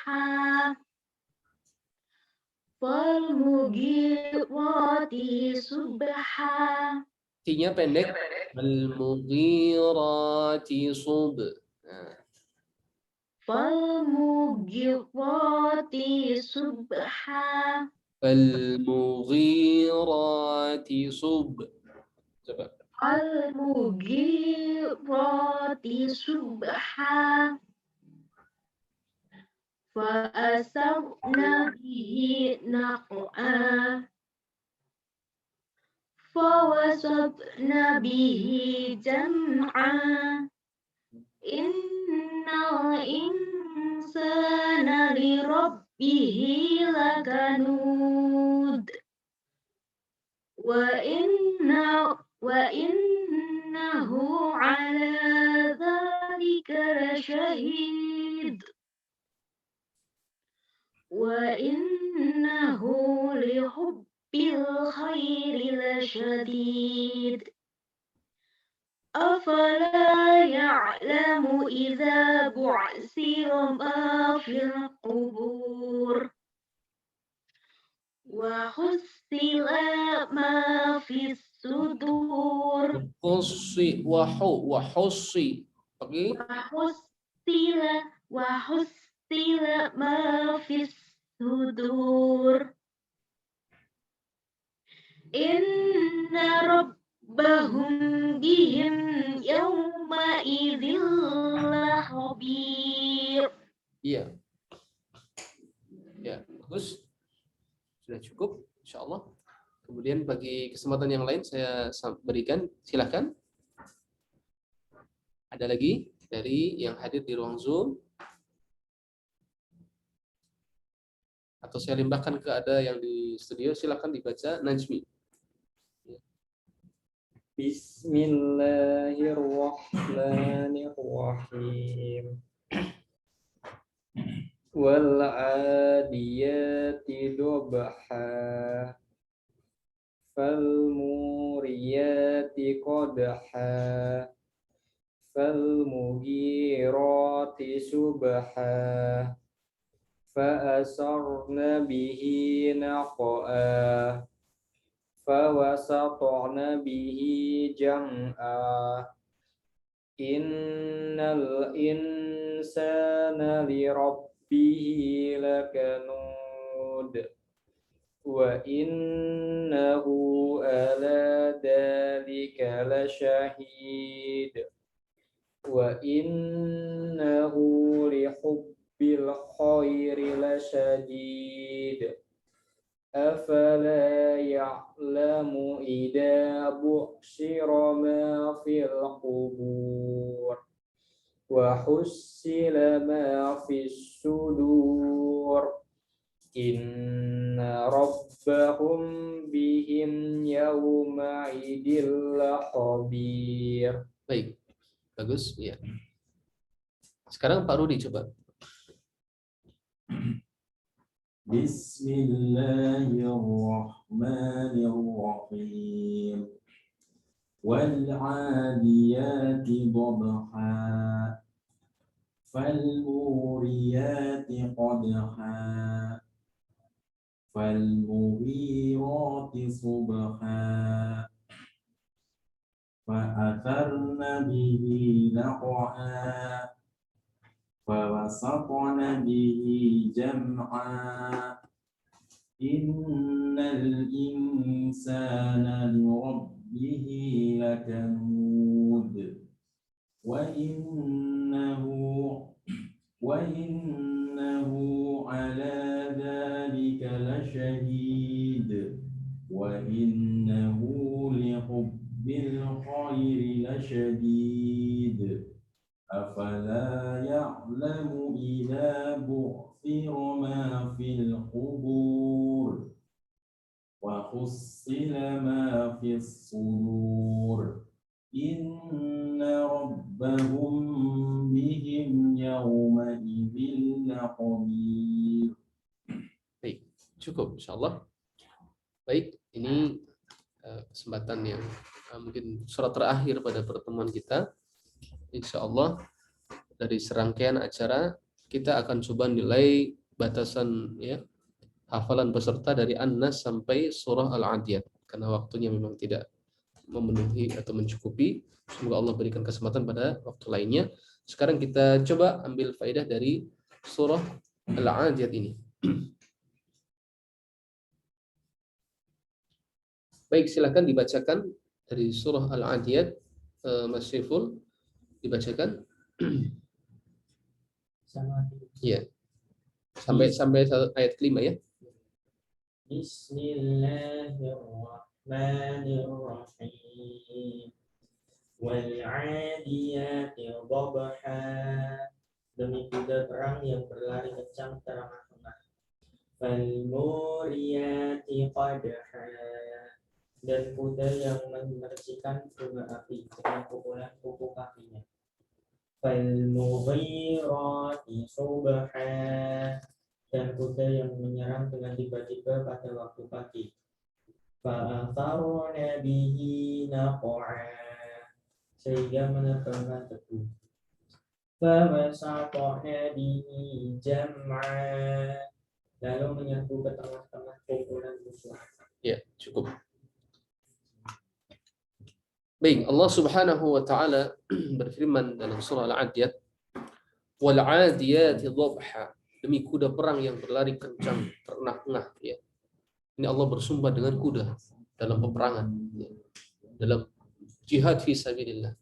Fal mughirati subha. T-nya pendek. Al-mughirati sub. Nah, Fal mughirati subha. al-mughirati sub. Coba. Al mughirati subha. Fa asarna bihi naq'a. Fa wasatna bihi jam'a. Innal insana li rabbihi lakanud. Wa innahu ala dzalika lasyahid. Wa innahu li hubbil khairi lasyadid. Afala ya'lamu idza bu'sira ma fil qubur. Wa hussila ma fis sudur. Hussi wa hussi. Oke. Wa hussila ma fis sudur. Inna rabbahum bihim yawma idzil khabir. Iya. Ya, bagus. Sudah cukup, insyaallah. Kemudian bagi kesempatan yang lain saya berikan, silahkan. Ada lagi dari yang hadir di ruang Zoom? Atau saya limbahkan ke ada yang di studio, silahkan dibaca Najmi. Bismillahirrahmanirrahim. Wal 'adiyati dhabha. Fal muriyati qadha. Fal mughirati subha. Fa asarna bihi naq'a. Fa wasatna bihi jam'a. Innal insana li rabbihi lakanud. Wa innahu ala dzalika lasyahid. Wa innahu li hubbil khairi lasyadid. Afala ya'lamu idza bu'sira ma fil qubur. Wa hussila ma fis sudur. Inna rabbahum bihim yawma idzil khabir. Baik. Bagus, ya. Sekarang Pak Rudi coba. Bismillahirrahmanirrahim. Wal 'adiyati dhabha. Fal muriyati qadha. Fal mughirati subha. Fa atharna bihi naq'a. Fawasatna bihi jam'a. Innal insana li rabbihi lakanud. Wa innahu ala dzalika lasyahid. Wa innahu li hubbil khairi lasyadid. Afala ya'lamu idza bu'thira ma fil qubur. Wa hussila ma fis sudur. Inna rabbahum بهم يومئذ لخبير. Baik, cukup insyaallah. Baik, ini kesempatan yang mungkin surat terakhir pada pertemuan kita. Insyaallah dari serangkaian acara kita akan coba nilai batasan ya hafalan peserta dari An-Nas sampai surah Al-Adiyat karena waktunya memang tidak memenuhi atau mencukupi. Semoga Allah berikan kesempatan pada waktu lainnya. Sekarang kita coba ambil faedah dari surah Al-Adiyat ini. Baik, silakan dibacakan dari surah Al-Adiyat, Mas Syiful, dibacakan. Iya. Sampai ayat kelima ya. Bismillahirrahmanirrahim. Wal-'adiyati dhabha. Demi kuda perang yang berlari kencang tengah-tengah. Fal-muriyati qadha. Dan kuda yang memercikan bunga api dengan pukulan kuku kakinya. Fal-mughirati subha. Dan kuda yang menyerang dengan tiba-tiba pada waktu pagi. Fa'atharna bihi naq'a. Sehingga menerbangkan tebu. Fawasatna bihi jam'a. Lalu menyerbu ke tengah-tengah kumpulan musuh. Ya, cukup. Baik, Allah Subhanahu wa taala berfirman dalam surah Al-Adiyat, "Wal 'adiyati dhabha." Demi kuda perang yang berlari kencang, terengah-engah ya. Ini Allah bersumpah dengan kuda dalam peperangan ya. Dalam jihad fi sabilillah.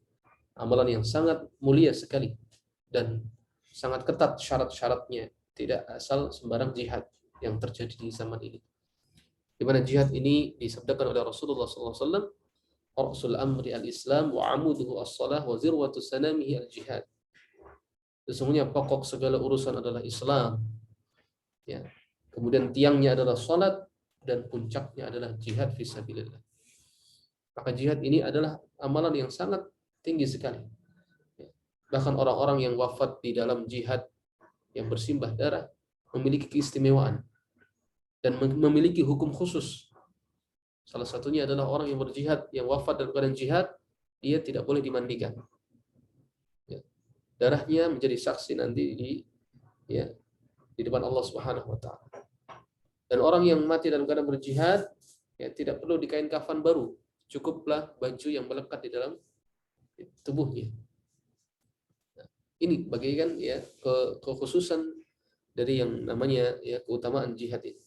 Amalan yang sangat mulia sekali dan sangat ketat syarat-syaratnya, tidak asal sembarang jihad yang terjadi di zaman ini. Di mana jihad ini disabdakan oleh Rasulullah SAW, Rasul amri al-Islam wa amuduhu as-salah wa zirwatu sanamihi al-jihad. Sesungguhnya pokok segala urusan adalah Islam. Ya. Kemudian tiangnya adalah salat dan puncaknya adalah jihad fi sabilillah. Maka jihad ini adalah amalan yang sangat tinggi sekali. Ya. Bahkan orang-orang yang wafat di dalam jihad yang bersimbah darah memiliki keistimewaan dan memiliki hukum khusus. Salah satunya adalah orang yang berjihad, yang wafat dalam keadaan jihad, dia tidak boleh dimandikan. Ya. Darahnya menjadi saksi nanti di depan Allah Subhanahu wa taala. Dan orang yang mati dalam keadaan berjihad ya tidak perlu dikain kafan baru, cukuplah baju yang melekat di dalam tubuhnya. Nah, ini bagikan ya kekhususan dari yang namanya ya keutamaan jihad ini.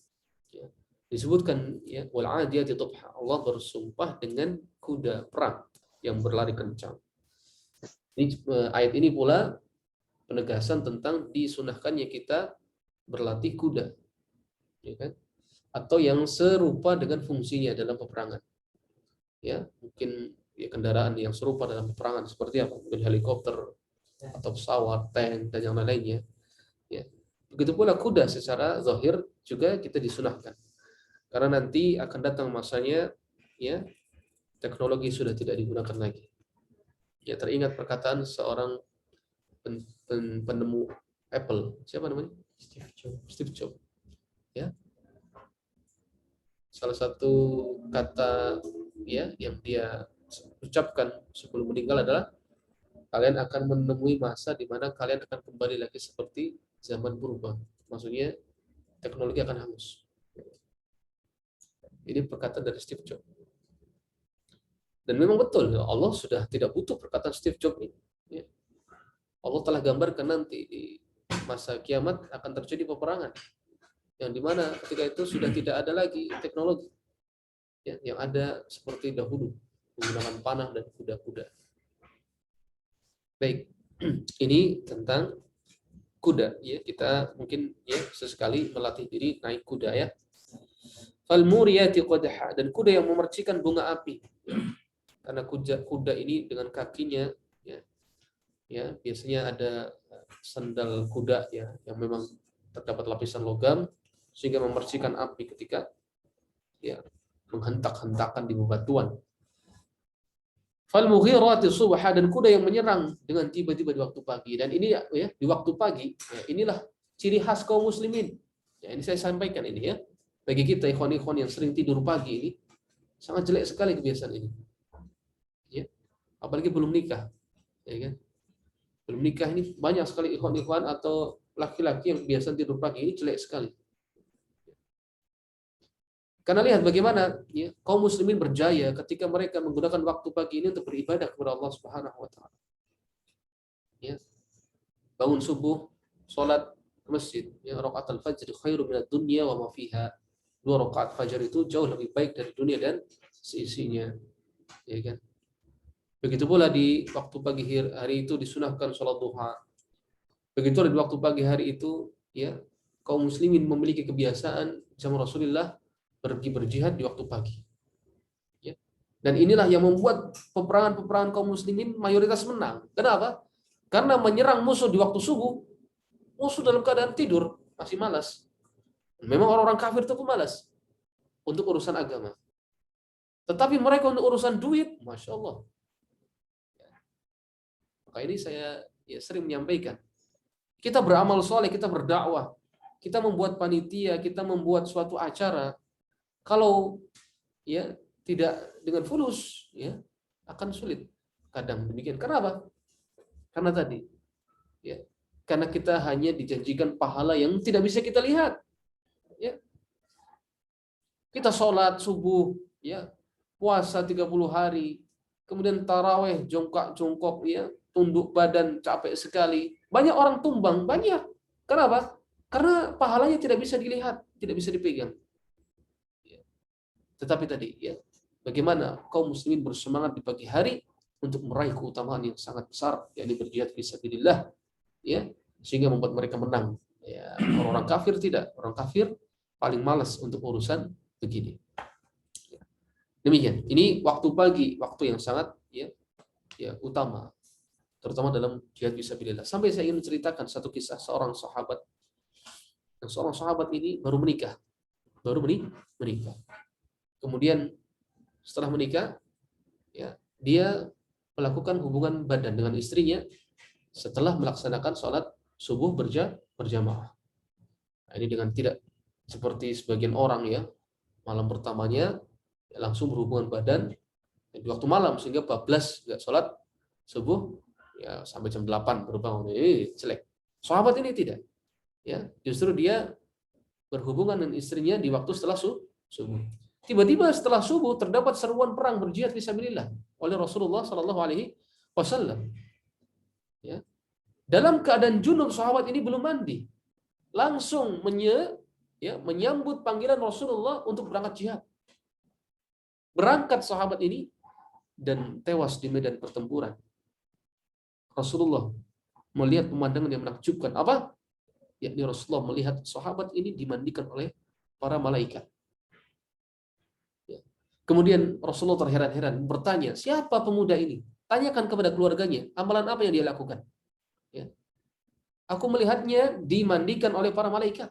Ya. Disebutkan ya wal 'adiyati dhabha. Allah bersumpah dengan kuda perang yang berlari kencang. Ini ayat ini pula penegasan tentang disunahkannya kita berlatih kuda, ya kan? Atau yang serupa dengan fungsinya dalam peperangan. Ya, mungkin ya, kendaraan yang serupa dalam peperangan seperti apa? Mungkin helikopter atau pesawat, tank dan yang lainnya. Ya. Begitu pula kuda secara zahir juga kita disunahkan. Karena nanti akan datang masanya ya teknologi sudah tidak digunakan lagi. Ya, teringat perkataan seorang penemu Apple, siapa namanya? Steve Jobs. Ya. Salah satu kata ya yang dia ucapkan sebelum meninggal adalah kalian akan menemui masa di mana kalian akan kembali lagi seperti zaman purba. Maksudnya teknologi akan hangus. Ini perkataan dari Steve Jobs. Dan memang betul, Allah sudah tidak butuh perkataan Steve Jobs ini. Ya. Allah telah gambarkan nanti di masa kiamat akan terjadi peperangan. Yang dimana ketika itu sudah tidak ada lagi teknologi. Ya, yang ada seperti dahulu, menggunakan panah dan kuda-kuda. Baik, ini tentang kuda. Ya, kita mungkin ya sesekali melatih diri naik kuda ya. Fal-muriyati qadha, dan kuda yang memercikan bunga api. Karena kuda ini dengan kakinya ya biasanya ada sandal kuda ya yang memang terdapat lapisan logam sehingga memercikan api ketika ya menghentak-hentakan di bebatuan. Fal mughirati subha, dan kuda yang menyerang dengan tiba-tiba di waktu pagi. Dan ini ya di waktu pagi, ya, inilah ciri khas kaum muslimin. Ya, ini saya sampaikan ini ya. Bagi kita ikhwan-ikhwan yang sering tidur pagi ini, sangat jelek sekali kebiasaan ini. Ya. Apalagi belum nikah. Ya kan? Belum nikah ini banyak sekali ikhwan-ikhwan atau laki-laki yang biasa tidur pagi ini jelek sekali. Karena lihat bagaimana ya, kaum muslimin berjaya ketika mereka menggunakan waktu pagi ini untuk beribadah kepada Allah Subhanahu wa taala. Ya. Bangun subuh, salat ke masjid, ya, rakaat al-fajr khairu minad dunya wa ma fiha. 2 rakaat fajar itu jauh lebih baik dari dunia dan seisinya. Ya kan? Begitu pula di waktu pagi hari itu disunahkan salat duha. Begitu di waktu pagi hari itu ya, kaum muslimin memiliki kebiasaan zaman Rasulullah pergi berjihad di waktu pagi. Ya. Dan inilah yang membuat peperangan-peperangan kaum muslimin mayoritas menang. Kenapa? Karena menyerang musuh di waktu subuh, musuh dalam keadaan tidur, masih malas. Memang orang-orang kafir itu pemalas untuk urusan agama. Tetapi mereka untuk urusan duit, Masya Allah. Maka ini saya sering menyampaikan. Kita beramal soleh, kita berdakwah, kita membuat panitia, kita membuat suatu acara. Kalau ya tidak dengan fulus, ya akan sulit. Kadang demikian. Kenapa? Karena tadi, ya, karena kita hanya dijanjikan pahala yang tidak bisa kita lihat. Ya. Kita sholat subuh, ya, puasa 30 hari, kemudian taraweh, jongkok-jongkok, ya, tunduk badan capek sekali. Banyak orang tumbang, banyak. Kenapa? Karena pahalanya tidak bisa dilihat, tidak bisa dipegang. Ya. Tetapi tadi, ya, bagaimana kaum muslimin bersemangat di pagi hari untuk meraih keutamaan yang sangat besar, yakni berjihad fisabilillah, ya, sehingga membuat mereka menang. Ya, orang kafir tidak, orang kafir paling malas untuk urusan begini. Demikian. Ini waktu pagi, waktu yang sangat ya utama, terutama dalam jihad fisabilillah. Sampai saya ingin menceritakan satu kisah seorang sahabat. Dan seorang sahabat ini baru menikah, menikah. Kemudian setelah menikah, ya, dia melakukan hubungan badan dengan istrinya setelah melaksanakan sholat subuh berjamaah. Nah, ini dengan tidak seperti sebagian orang ya, malam pertamanya langsung berhubungan badan di waktu malam sehingga bablas nggak sholat subuh ya sampai jam 8 baru bangun. Jelek. Sahabat ini tidak. Ya, justru dia berhubungan dengan istrinya di waktu setelah subuh. Tiba-tiba setelah subuh terdapat seruan perang berjihad fisabilillah oleh Rasulullah Shallallahu Alaihi Wasallam. Ya. Dalam keadaan junub, sahabat ini belum mandi, langsung menyambut panggilan Rasulullah untuk berangkat jihad. Berangkat sahabat ini dan tewas di medan pertempuran. Rasulullah melihat pemandangan yang menakjubkan. Apa? Yakni Rasulullah melihat sahabat ini dimandikan oleh para malaikat. Kemudian Rasulullah terheran-heran bertanya, siapa pemuda ini? Tanyakan kepada keluarganya, amalan apa yang dia lakukan. Ya. Aku melihatnya dimandikan oleh para malaikat.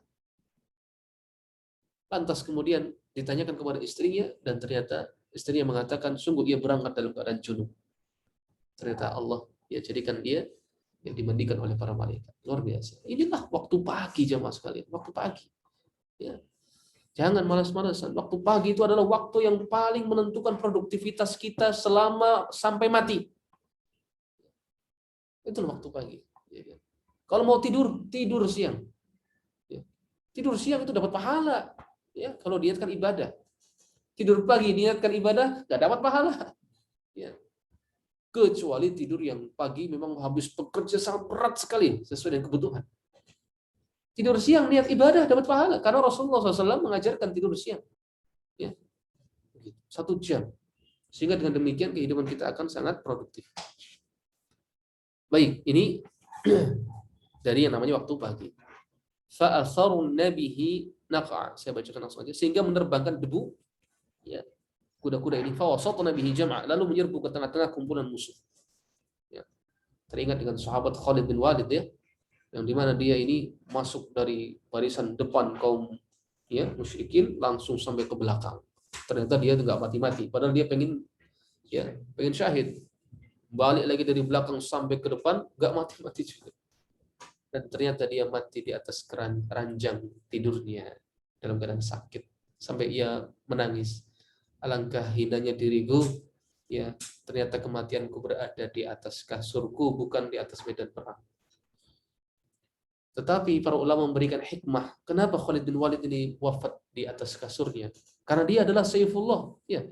Lantas kemudian ditanyakan kepada istrinya dan ternyata istrinya mengatakan sungguh ia berangkat dalam keadaan junub. Ternyata Allah ya jadikan dia yang dimandikan oleh para malaikat. Luar biasa. Inilah waktu pagi jamaah sekalian, waktu pagi. Ya. Jangan malas-malasan. Waktu pagi itu adalah waktu yang paling menentukan produktivitas kita sampai mati. Itulah waktu pagi. Ya. Kalau mau tidur siang. Ya. Tidur siang itu dapat pahala. Ya, kalau niatkan ibadah. Tidur pagi niatkan ibadah, nggak dapat pahala. Ya. Kecuali tidur yang pagi memang habis bekerja sangat berat sekali sesuai dengan kebutuhan. Tidur siang niat ibadah dapat pahala karena Rasulullah SAW mengajarkan tidur siang. Ya. 1 jam. Sehingga dengan demikian kehidupan kita akan sangat produktif. Baik, ini dari yang namanya waktu pagi. Fa'atharun nabihi naqa. Saya bacakan langsung aja. Sehingga menerbangkan debu ya, kuda-kuda ini. Fawasatu nabihi jam'a. Lalu menyerbu ke tengah-tengah kumpulan musuh. Ya. Teringat dengan sahabat Khalid bin Walid ya, yang dimana dia ini masuk dari barisan depan kaum ya musyrikin langsung sampai ke belakang. Ternyata dia nggak mati-mati. Padahal dia pengen syahid. balik lagi dari belakang sampai ke depan, nggak mati-mati juga. Dan ternyata dia mati di atas ranjang tidurnya dalam keadaan sakit sampai ia menangis. Alangkah hinanya diriku, ya ternyata kematianku berada di atas kasurku, bukan di atas medan perang. Tetapi para ulama memberikan hikmah, kenapa Khalid bin Walid ini wafat di atas kasurnya? Karena dia adalah Saifullah, ya,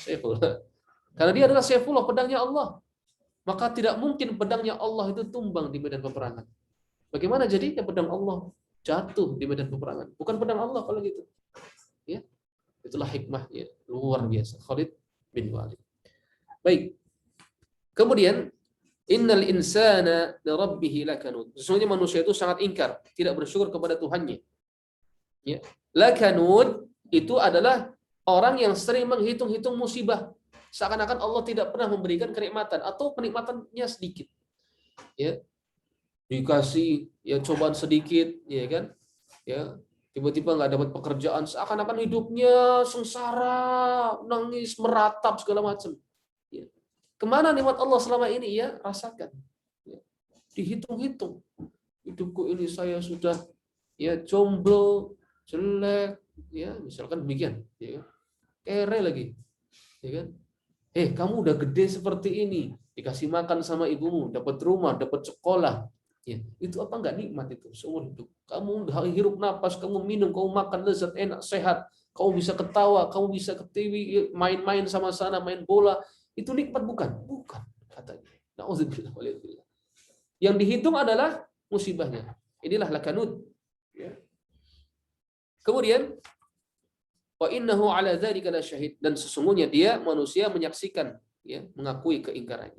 Saifullah. Karena dia adalah Saifullah, pedangnya Allah. Maka tidak mungkin pedangnya Allah itu tumbang di medan peperangan. Bagaimana jadinya pedang Allah jatuh di medan peperangan? Bukan pedang Allah kalau gitu. Ya, itulah hikmahnya, luar biasa Khalid bin Walid. Baik. Kemudian innal insana li rabbih lakanud. Sesungguhnya manusia itu sangat ingkar, tidak bersyukur kepada Tuhannya. Ya. Lakanud itu adalah orang yang sering menghitung-hitung musibah. Seakan-akan Allah tidak pernah memberikan kenikmatan atau kenikmatannya sedikit. Ya. Dikasih ya cobaan sedikit, ya kan? Ya, tiba-tiba nggak dapat pekerjaan, seakan-akan hidupnya sengsara, nangis, meratap segala macam. Ya. Kemana nikmat Allah selama ini? Ya, rasakan. Ya. Dihitung-hitung. Hidupku ini saya sudah ya jomblo, jelek, ya misalkan demikian. Ya. Kere lagi, ya kan? Kamu udah gede seperti ini, dikasih makan sama ibumu, dapat rumah, dapat sekolah. Ya, itu apa enggak nikmat itu seumur hidup? Kamu hirup napas, kamu minum, kamu makan lezat, enak, sehat, kamu bisa ketawa, kamu bisa ke TV, main-main sama sana, main bola, itu nikmat bukan? Bukan, katanya. Nauzubillah waliyadzubillah. Yang dihitung adalah musibahnya. Inilah lakanud. Ya. Kemudian wa innahu ala dzalika lasyahid, dan sesungguhnya dia manusia menyaksikan, ya, mengakui keingkarannya.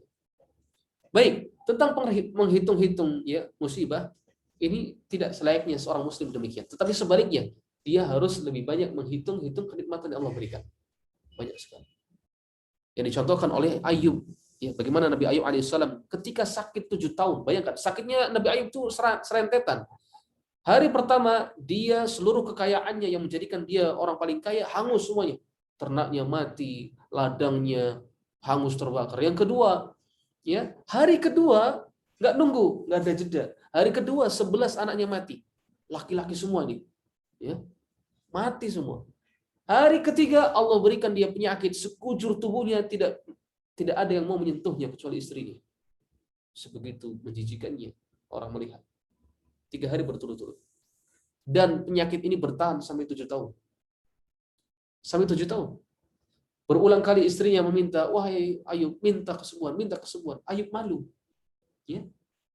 Baik, tentang menghitung-hitung ya musibah, ini tidak selayaknya seorang muslim demikian. Tetapi sebaliknya, dia harus lebih banyak menghitung-hitung kenikmatan yang Allah berikan. Banyak sekali. Yang dicontohkan oleh Ayub. Ya, bagaimana Nabi Ayub alaihissalam ketika sakit 7 tahun. Bayangkan, sakitnya Nabi Ayub itu serentetan. Hari pertama, dia seluruh kekayaannya yang menjadikan dia orang paling kaya hangus semuanya. Ternaknya mati, ladangnya hangus terbakar. Yang kedua, ya, hari kedua nggak nunggu, nggak ada jeda. Hari kedua 11 anaknya mati, laki-laki semua nih, ya, mati semua. Hari ketiga Allah berikan dia penyakit, sekujur tubuhnya tidak ada yang mau menyentuhnya kecuali istrinya. Sebegitu menjijikannya orang melihat. 3 hari berturut-turut. Dan penyakit ini bertahan sampai 7 tahun. Sampai 7 tahun. Berulang kali istrinya meminta, wahai Ayub, minta kesembuhan, minta kesembuhan. Ayub malu. Ya.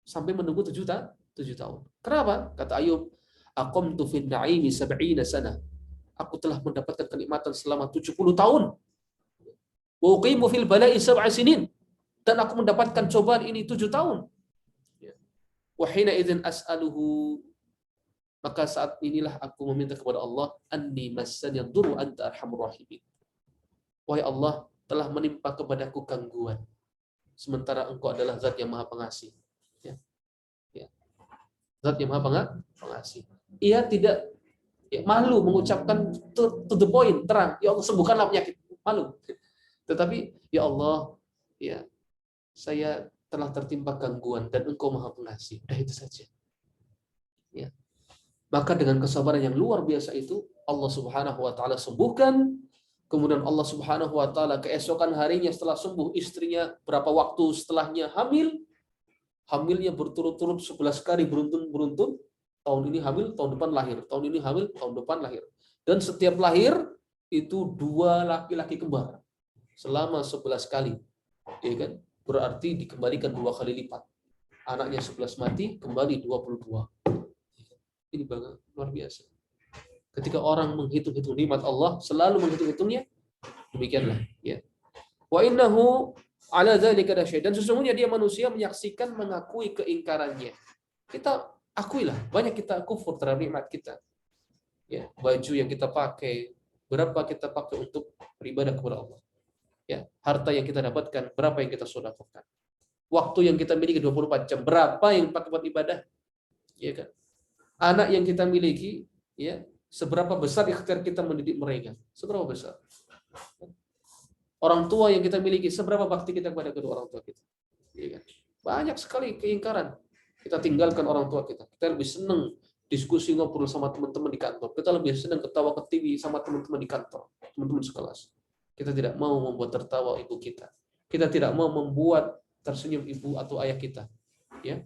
Sampai menunggu 7 tahun. Kenapa? Kata Ayub, aqamtu fin na'imi 70 sana. Aku telah mendapatkan kenikmatan selama 70 tahun. Wa uqimu fil bala'i 7 sinin. Dan aku mendapatkan cobaan ini 7 tahun. Ya. Wa hina idzin as'aluhu, maka saat inilah aku meminta kepada Allah, anni massani ad-durru anta arhamur rahimin. Wahai Allah, telah menimpa kepadaku gangguan, sementara Engkau adalah Zat yang Maha Pengasih. Ya. Ya. Zat yang Maha Pengasih. Ia tidak malu mengucapkan to the point, terang. Ya Allah, sembuhkanlah penyakit. Malu. Tetapi, ya Allah, ya, saya telah tertimpa gangguan dan Engkau Maha Pengasih. Dah itu saja. Ya. Maka dengan kesabaran yang luar biasa itu, Allah Subhanahu wa taala sembuhkan. Kemudian Allah Subhanahu wa taala keesokan harinya setelah sembuh, istrinya berapa waktu setelahnya hamil. Hamilnya berturut-turut 11 kali beruntun-beruntun. Tahun ini hamil, tahun depan lahir. Tahun ini hamil, tahun depan lahir. Dan setiap lahir itu 2 laki-laki kembar. Selama 11 kali. Ya kan? Berarti dikembalikan 2 kali lipat. Anaknya 11 mati, kembali 22. Ini banget luar biasa. Ketika orang menghitung-hitung nikmat Allah, selalu menghitung-hitungnya, demikianlah. Ya. Wa innahu ala dzalika lasyahid, dan sesungguhnya dia manusia menyaksikan, mengakui keingkarannya. Kita akuilah, banyak kita kufur terhadap nikmat kita. Ya, baju yang kita pakai, berapa kita pakai untuk beribadah kepada Allah. Ya, harta yang kita dapatkan, berapa yang kita sedekahkan. Waktu yang kita miliki 24 jam, berapa yang pakai buat ibadah? Ya kan? Anak yang kita miliki, ya, seberapa besar ikhtiar kita mendidik mereka? Seberapa besar? Orang tua yang kita miliki, seberapa bakti kita kepada kedua orang tua kita? Ya kan? Banyak sekali keingkaran. Kita tinggalkan orang tua kita. Kita lebih senang diskusi ngobrol sama teman-teman di kantor. Kita lebih senang ketawa ke TV sama teman-teman di kantor, teman-teman sekelas. Kita tidak mau membuat tertawa ibu kita. Kita tidak mau membuat tersenyum ibu atau ayah kita. Ya.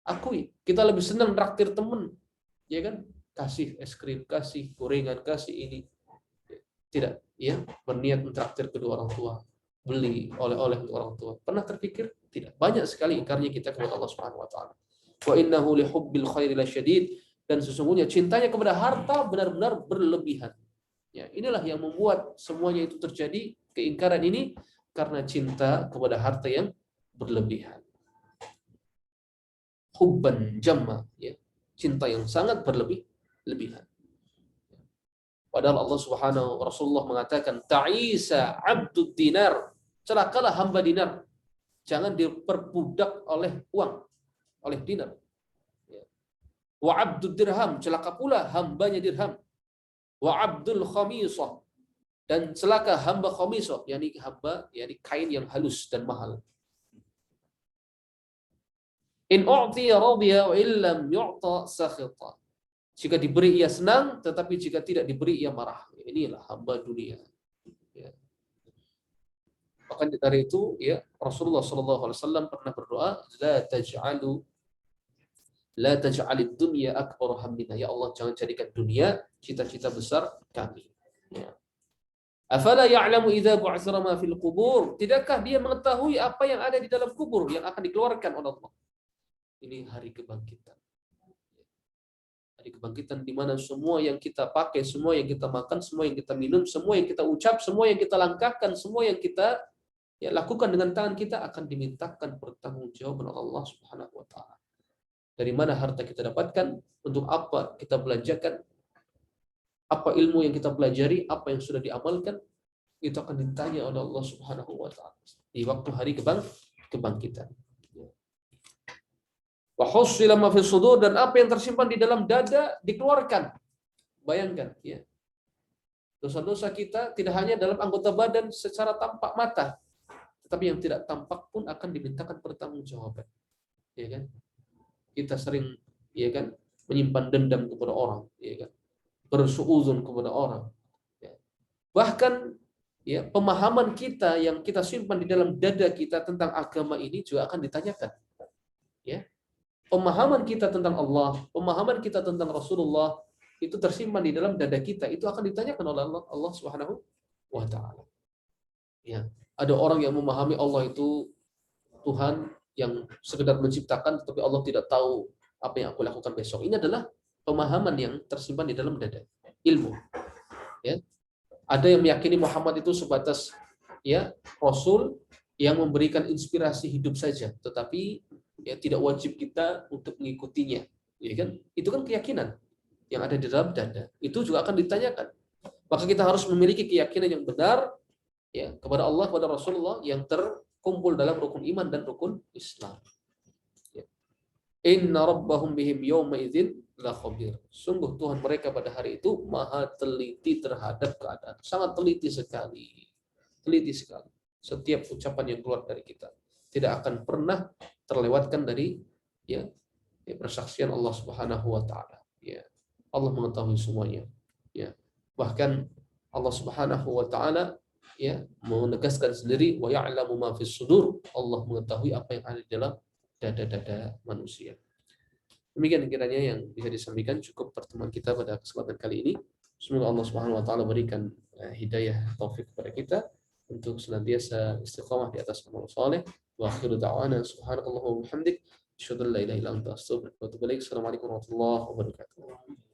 Akui, kita lebih senang traktir teman. Ya kan? Kasih es krim, kasih gorengan, kasih ini. Tidak, ya, berniat mentraktir kedua orang tua, beli oleh-oleh untuk orang tua. Pernah terpikir? Tidak. Banyak sekali ingkarnya kita kepada Allah Subhanahu wa taala. Wa innahu lihubbil khairi lasyadid, dan sesungguhnya cintanya kepada harta benar-benar berlebihan. Ya, inilah yang membuat semuanya itu terjadi, keingkaran ini karena cinta kepada harta yang berlebihan. Hubban jamma, ya. Cinta yang sangat berlebihan. Padahal Allah Subhanahu Rasulullah mengatakan ta'isa abdud dinar, celakalah hamba dinar. Jangan diperbudak oleh uang, oleh dinar. Wa abdud dirham, celaka pula hambanya dirham. Wa abdul khamisah, dan celaka hamba khamisah, yakni hamba yakni kain yang halus dan mahal. In u'tiya radiya wa illam yu'ta sakhita. Jika diberi ia senang, tetapi jika tidak diberi ia marah. Inilah hamba dunia. Ya. Bahkan dari itu, ya, Rasulullah SAW pernah berdoa, la taj'alid dunya akbar hammina. Ya Allah, jangan jadikan dunia cita-cita besar kami. Ya. Afala ya'lamu idza bu'thira ma fil qubur? Tidakkah dia mengetahui apa yang ada di dalam kubur yang akan dikeluarkan oleh Allah? Ini hari kebangkitan. Kebangkitan di mana semua yang kita pakai, semua yang kita makan, semua yang kita minum, semua yang kita ucap, semua yang kita langkahkan, semua yang kita lakukan dengan tangan kita akan dimintakan pertanggungjawaban Allah Subhanahu wa taala. Dari mana harta kita dapatkan, untuk apa kita belanjakan, apa ilmu yang kita pelajari, apa yang sudah diamalkan, itu akan ditanya oleh Allah Subhanahu wa taala di waktu hari kebangkitan. Wa hussila ma fis sudur, dan apa yang tersimpan di dalam dada dikeluarkan. Bayangkan, ya. Dosa-dosa kita tidak hanya dalam anggota badan secara tampak mata, tetapi yang tidak tampak pun akan dimintakan pertanggungjawaban. Ya kan? Kita sering, ya kan, menyimpan dendam kepada orang, ya kan? Bersuudzon kepada orang. Ya. Bahkan, ya, pemahaman kita yang kita simpan di dalam dada kita tentang agama ini juga akan ditanyakan. Ya. Pemahaman kita tentang Allah, pemahaman kita tentang Rasulullah itu tersimpan di dalam dada kita, itu akan ditanyakan oleh Allah Subhanahu wa taala. Ya, ada orang yang memahami Allah itu Tuhan yang sekedar menciptakan, tapi Allah tidak tahu apa yang aku lakukan besok. Ini adalah pemahaman yang tersimpan di dalam dada, ilmu. Ya. Ada yang meyakini Muhammad itu sebatas, ya, Rasul yang memberikan inspirasi hidup saja, tetapi ya tidak wajib kita untuk mengikutinya, ya kan? Itu kan keyakinan yang ada di dalam dada. Itu juga akan ditanyakan. Maka kita harus memiliki keyakinan yang benar, ya, kepada Allah, kepada Rasulullah, yang terkumpul dalam rukun iman dan rukun Islam. Ya. Inna rabbahum bihim yawma idzin la khabir. Sungguh Tuhan mereka pada hari itu maha teliti terhadap keadaan. Sangat teliti sekali. Teliti sekali. Setiap ucapan yang keluar dari kita tidak akan pernah terlewatkan dari, ya, persaksian Allah Subhanahu wa taala. Ya. Allah mengetahui semuanya. Ya. Bahkan Allah Subhanahu wa taala, ya, menegaskan sendiri wa ya'lamu ma fis sudur. Allah mengetahui apa yang ada di dalam dada-dada manusia. Demikian kiranya yang bisa disampaikan, cukup pertemuan kita pada kesempatan kali ini. Semoga Allah Subhanahu wa taala berikan hidayah taufik kepada kita untuk senantiasa istiqamah di atas amal saleh. Wa akhiru da'wana subhanakallahumma wa bihamdik asyhadu an la ilaha illa anta astaghfiruka wa atubu ilaik. Assalamualaikum warahmatullahi wabarakatuh.